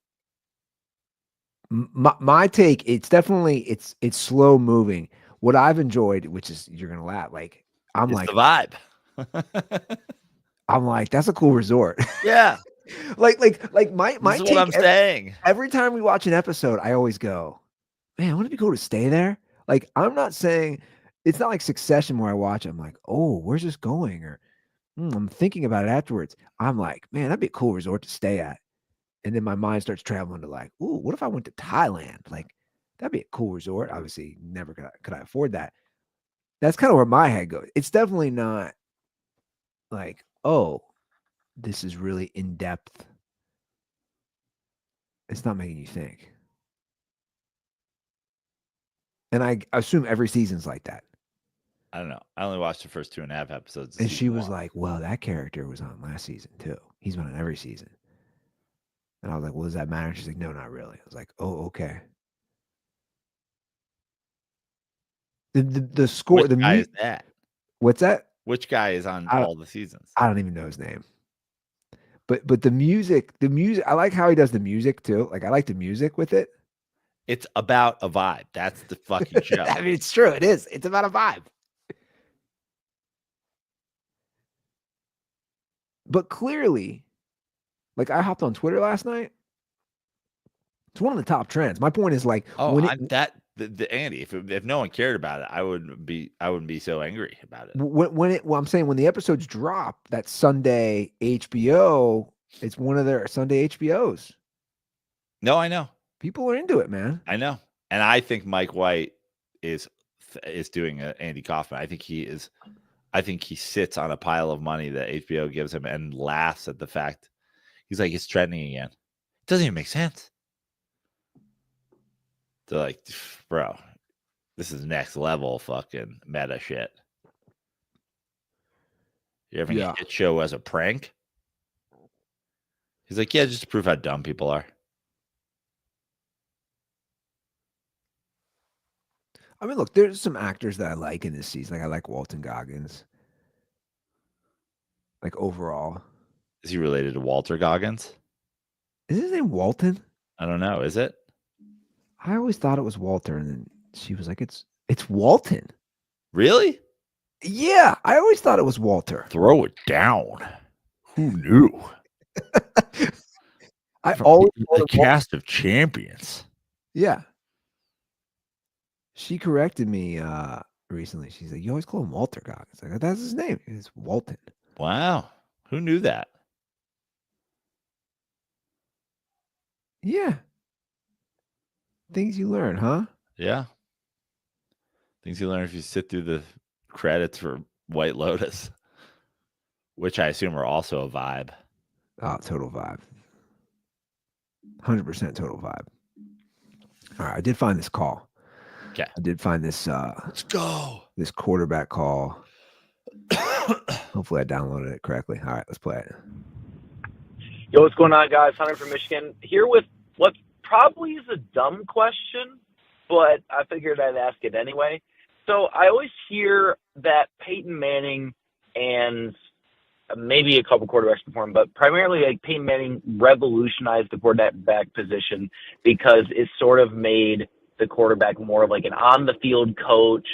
My take, it's definitely it's slow moving. What I've enjoyed, which is you're gonna laugh, like It's the vibe. I'm like, that's a cool resort. Yeah. like my This is take, what I'm saying. Every time we watch an episode, I always go, man, wouldn't it be cool to stay there? Like, I'm not saying it's not like Succession where I watch it, I'm like, oh, where's this going? Or I'm thinking about it afterwards. I'm like, man, that'd be a cool resort to stay at. And then my mind starts traveling to like, ooh, what if I went to Thailand? Like, that'd be a cool resort. Obviously, never could I afford that. That's kind of where my head goes. It's definitely not like, oh, this is really in depth. It's not making you think. And I assume every season's like that. I don't know. I only watched the first 2.5 episodes. And she was like, well, that character was on last season too. He's been on every season. And I was like, well, does that matter? She's like, no, not really. I was like, oh, okay. The score, Which guy is that? What's that? Which guy is on all the seasons? I don't even know his name. But the music, I like how he does the music too. Like, I like the music with it. It's about a vibe. That's the fucking show. I mean, it's true. It is. It's about a vibe. But clearly, like, I hopped on Twitter last night. It's one of the top trends. My point is, like, Andy, if no one cared about it, I wouldn't be so angry about it. I'm saying when the episodes drop that Sunday HBO, it's one of their Sunday HBOs. No, I know. People are into it, man. I know. And I think Mike White is doing Andy Kaufman. I think he sits on a pile of money that HBO gives him and laughs at the fact. He's like, it's trending again. It doesn't even make sense. They're like, bro, this is next level fucking meta shit. You ever get a show as a prank? He's like, yeah, just to prove how dumb people are. I mean, look, there's some actors that I like in this season. Like, I like Walton Goggins. Like, overall. Is he related to Walter Goggins? Is his name Walton? I don't know. Is it? I always thought it was Walter, and then she was like, it's Walton. Really? Yeah, I always thought it was Walter. Throw it down. Who knew? I always the cast of Champions. Yeah. She corrected me recently. She's like, you always call him Walter Goggins. Like, that's his name. It's Walton. Wow. Who knew that? Yeah. Things you learn, huh? Yeah. Things you learn if you sit through the credits for White Lotus, which I assume are also a vibe. Oh, total vibe. 100% total vibe. All right, I did find this call. Okay. I did find this Let's go. This quarterback call. Hopefully I downloaded it correctly. All right, let's play it. Yo, what's going on, guys? Hunter from Michigan. Here with what probably is a dumb question, but I figured I'd ask it anyway. So I always hear that Peyton Manning and maybe a couple quarterbacks before him, but primarily like Peyton Manning revolutionized the quarterback position because it sort of made the quarterback more of like an on-the-field coach.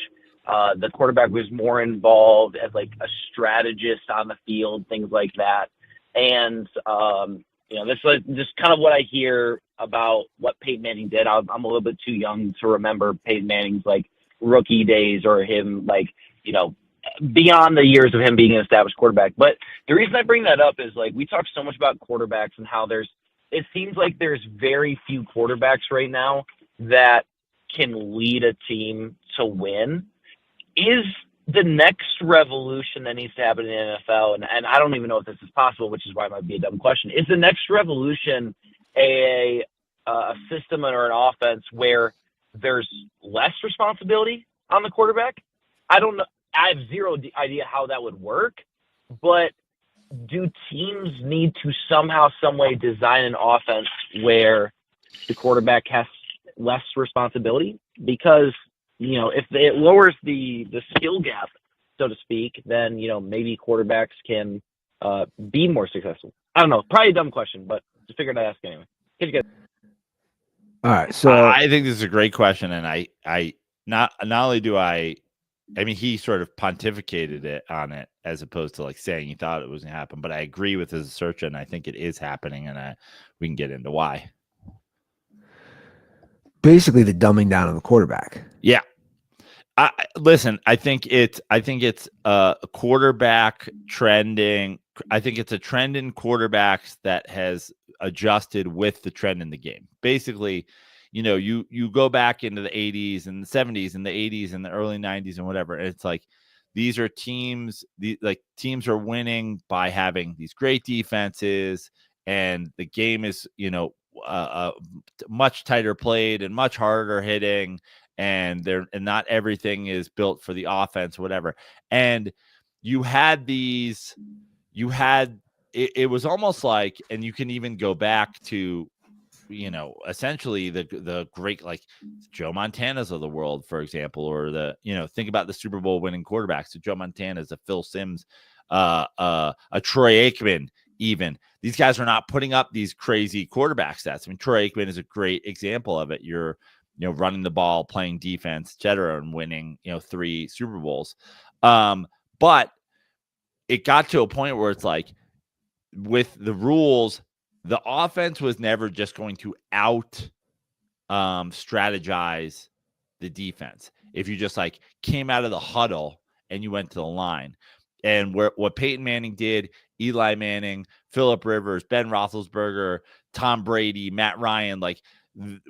The quarterback was more involved as like a strategist on the field, things like that. And, this is just kind of what I hear about what Peyton Manning did. I'm a little bit too young to remember Peyton Manning's like rookie days or him like, beyond the years of him being an established quarterback. But the reason I bring that up is, like, we talk so much about quarterbacks and how it seems like there's very few quarterbacks right now that can lead a team to win. Is the next revolution that needs to happen in the NFL, and I don't even know if this is possible, which is why it might be a dumb question, is the next revolution a system or an offense where there's less responsibility on the quarterback? I don't know. I have zero idea how that would work, but do teams need to somehow, some way design an offense where the quarterback has less responsibility? Because, if it lowers the skill gap, so to speak, then, maybe quarterbacks can be more successful. I don't know. Probably a dumb question, but just figured I'd ask anyway. Catch you guys. All right. So I think this is a great question. And I not only do I mean, he sort of pontificated on it as opposed to like saying he thought it was going to happen, but I agree with his assertion. I think it is happening, and we can get into why. Basically, the dumbing down of the quarterback. Yeah. Listen, I think it's a quarterback trending. I think it's a trend in quarterbacks that has adjusted with the trend in the game. Basically, you go back into the 80s and the 70s and the 80s and the early 90s and whatever. And it's like, these are teams, teams are winning by having these great defenses, and the game is, much tighter played and much harder hitting, and not everything is built for the offense, whatever. And it was almost like, and you can even go back to, essentially the great, like Joe Montana's of the world, for example, or think about the Super Bowl winning quarterbacks. So Joe Montana's, a Phil Simms, a Troy Aikman. Even these guys are not putting up these crazy quarterback stats. I mean, Troy Aikman is a great example of it. You're, running the ball, playing defense, et cetera, and winning, 3 Super Bowls. But it got to a point where it's like, with the rules, the offense was never just going to strategize the defense. If you just like came out of the huddle and you went to the line, and what Peyton Manning did, Eli Manning, Phillip Rivers, Ben Roethlisberger, Tom Brady, Matt Ryan,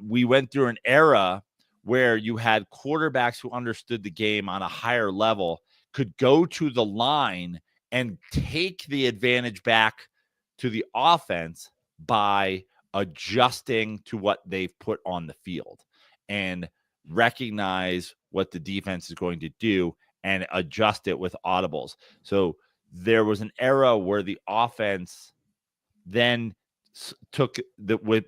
we went through an era where you had quarterbacks who understood the game on a higher level, could go to the line and take the advantage back to the offense by adjusting to what they've put on the field and recognize what the defense is going to do and adjust it with audibles. So there was an era where the offense then took with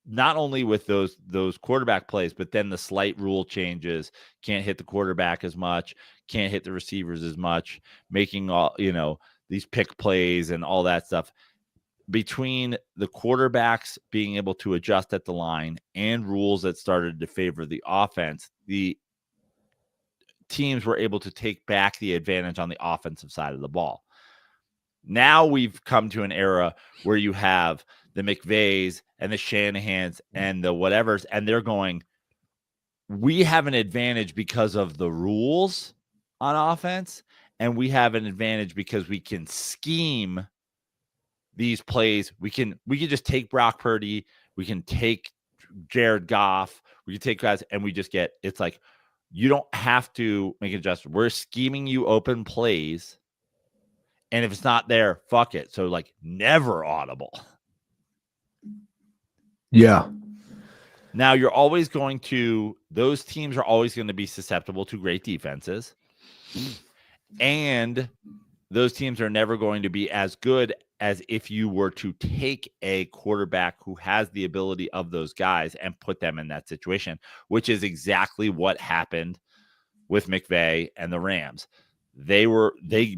not only with those quarterback plays, but then the slight rule changes, can't hit the quarterback as much, can't hit the receivers as much, making all, these pick plays and all that stuff. Between the quarterbacks being able to adjust at the line and rules that started to favor the offense, the teams were able to take back the advantage on the offensive side of the ball. Now we've come to an era where you have the McVays and the Shanahans and the whatevers, and they're going, we have an advantage because of the rules on offense, and we have an advantage because we can scheme these plays. We can just take Brock Purdy, we can take Jared Goff, we can take guys, and we just get, it's like, you don't have to make an adjustment. We're scheming you open plays, and if it's not there, fuck it. So never audible. Yeah. Now those teams are always going to be susceptible to great defenses, and those teams are never going to be as good as if you were to take a quarterback who has the ability of those guys and put them in that situation, which is exactly what happened with McVay and the Rams. They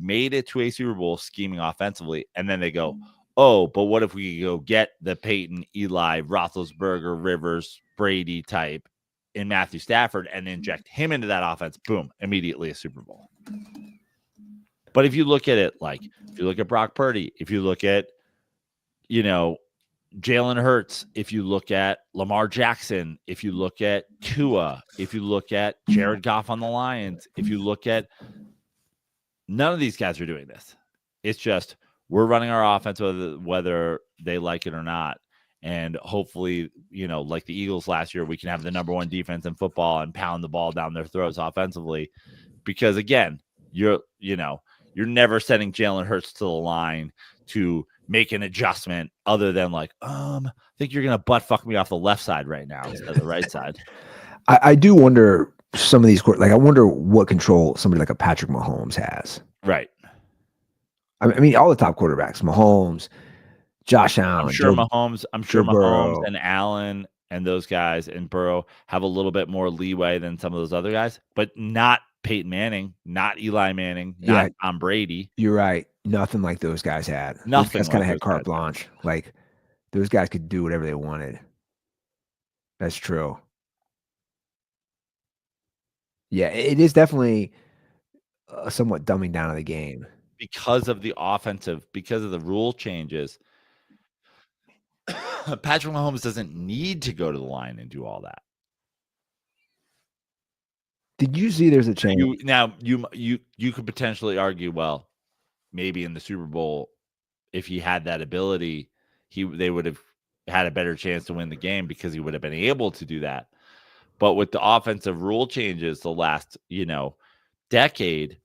made it to a Super Bowl scheming offensively, and then they go, oh, but what if we go get the Peyton, Eli, Roethlisberger, Rivers, Brady type in Matthew Stafford and inject him into that offense? Boom, immediately a Super Bowl. But if you look at it, if you look at Brock Purdy, if you look at, Jalen Hurts, if you look at Lamar Jackson, if you look at Tua, if you look at Jared Goff on the Lions, if you look at None of these guys are doing this. It's just we're running our offense whether they like it or not. And hopefully, like the Eagles last year, we can have the number one defense in football and pound the ball down their throats offensively. Because again, you're never sending Jalen Hurts to the line to make an adjustment other than like, I think you're gonna butt fuck me off the left side right now instead of the right side. I do wonder some of these I wonder what control somebody like a Patrick Mahomes has. Right. I mean, all the top quarterbacks, Mahomes, Josh Allen. I'm sure Mahomes Burrow. and Allen and those guys and Burrow have a little bit more leeway than some of those other guys, but not Peyton Manning, not Eli Manning, not Tom Brady. You're right. Nothing like those guys had. Nothing. Those guys kind of had carte blanche. Like those guys could do whatever they wanted. That's true. Yeah, it is definitely somewhat dumbing down of the game. Because of the rule changes, Patrick Mahomes doesn't need to go to the line and do all that. Did you see there's a change? You could potentially argue, well, maybe in the Super Bowl, if he had that ability, they would have had a better chance to win the game because he would have been able to do that. But with the offensive rule changes the last, decade,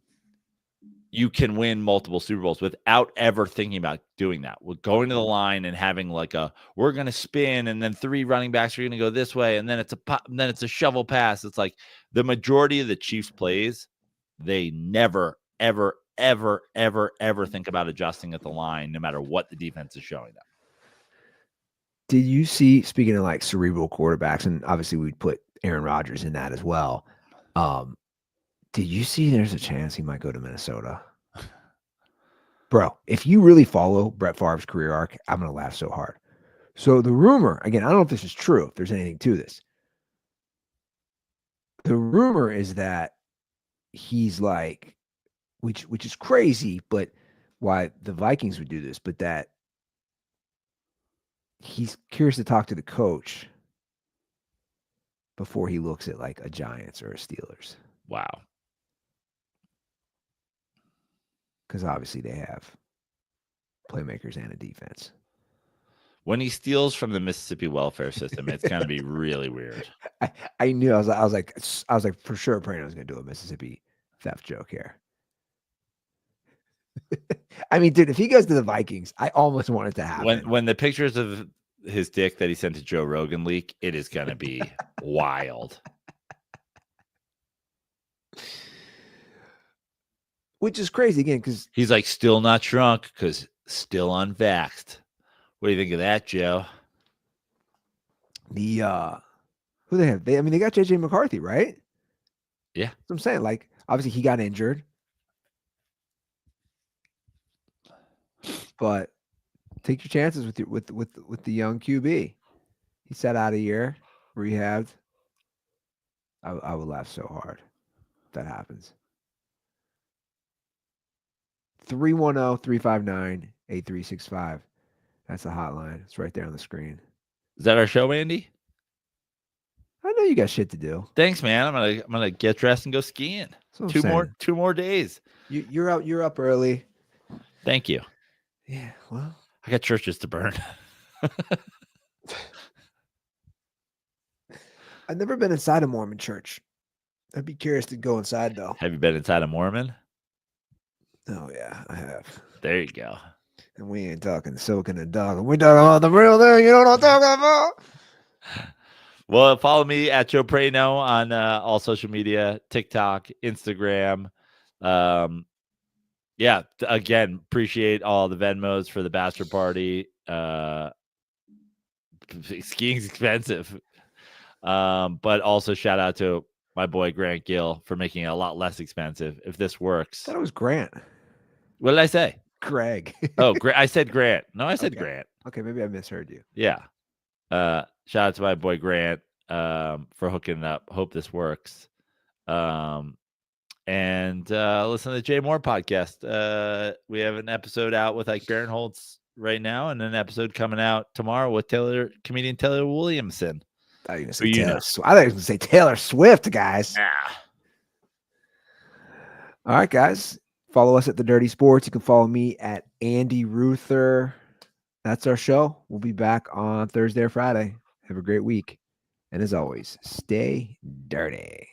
you can win multiple Super Bowls without ever thinking about doing that. With going to the line and having we're going to spin and then 3 running backs are going to go this way and then it's a shovel pass. It's like the majority of the Chiefs plays, they never, ever, ever, ever, ever think about adjusting at the line, no matter what the defense is showing them. Did you see, speaking of cerebral quarterbacks, and obviously we'd put Aaron Rodgers in that as well. Did you see there's a chance he might go to Minnesota? Bro, if you really follow Brett Favre's career arc, I'm going to laugh so hard. So the rumor, again, I don't know if this is true, if there's anything to this. The rumor is that he's which is crazy, but why the Vikings would do this, but that he's curious to talk to the coach before he looks at a Giants or a Steelers. Wow. Because obviously they have playmakers and a defense. When he steals from the Mississippi welfare system, it's going to be really weird. I knew I was like for sure Prano was going to do a Mississippi theft joke here. I mean, dude, if he goes to the Vikings, I almost want it to happen. When the pictures of his dick that he sent to Joe Rogan leak, it is going to be wild. Which is crazy again, because he's still not shrunk because still unvaxxed. What do you think of that, Joe? Who they have? They got JJ McCarthy, right? Yeah. That's what I'm saying. Obviously he got injured. But take your chances with the young QB. He sat out a year, rehabbed. I would laugh so hard if that happens. 310-359-8365. That's the hotline. It's right there on the screen. Is that our show, Andy? I know you got shit to do. Thanks, man. I'm gonna get dressed and go skiing. Two more days. You're up early. Thank you. Yeah, well, I got churches to burn. I've never been inside a Mormon church. I'd be curious to go inside though. Have you been inside a Mormon? Oh yeah, I have. There you go. And we ain't talking soaking and dog. We're talking about the real thing. You know what I'm talking about? Well, follow me at Joe Prano on all social media, TikTok, Instagram. Yeah, again, appreciate all the Venmos for the bachelor party. Skiing's expensive. But also shout out to my boy Grant Gill for making it a lot less expensive if this works. I thought it was Grant. What did I say? Greg. Oh, I said Grant. No, I said Grant. Okay, maybe I misheard you. Yeah. Shout out to my boy Grant for hooking it up. Hope this works. And listen to the Jay Moore podcast. We have an episode out with Barinholtz right now, and an episode coming out tomorrow with comedian Taylor Williamson. I thought you were going to say Taylor Swift, guys. Yeah. All right, guys. Follow us at The Dirty Sports. You can follow me at Andy Ruther. That's our show. We'll be back on Thursday or Friday. Have a great week. And as always, stay dirty.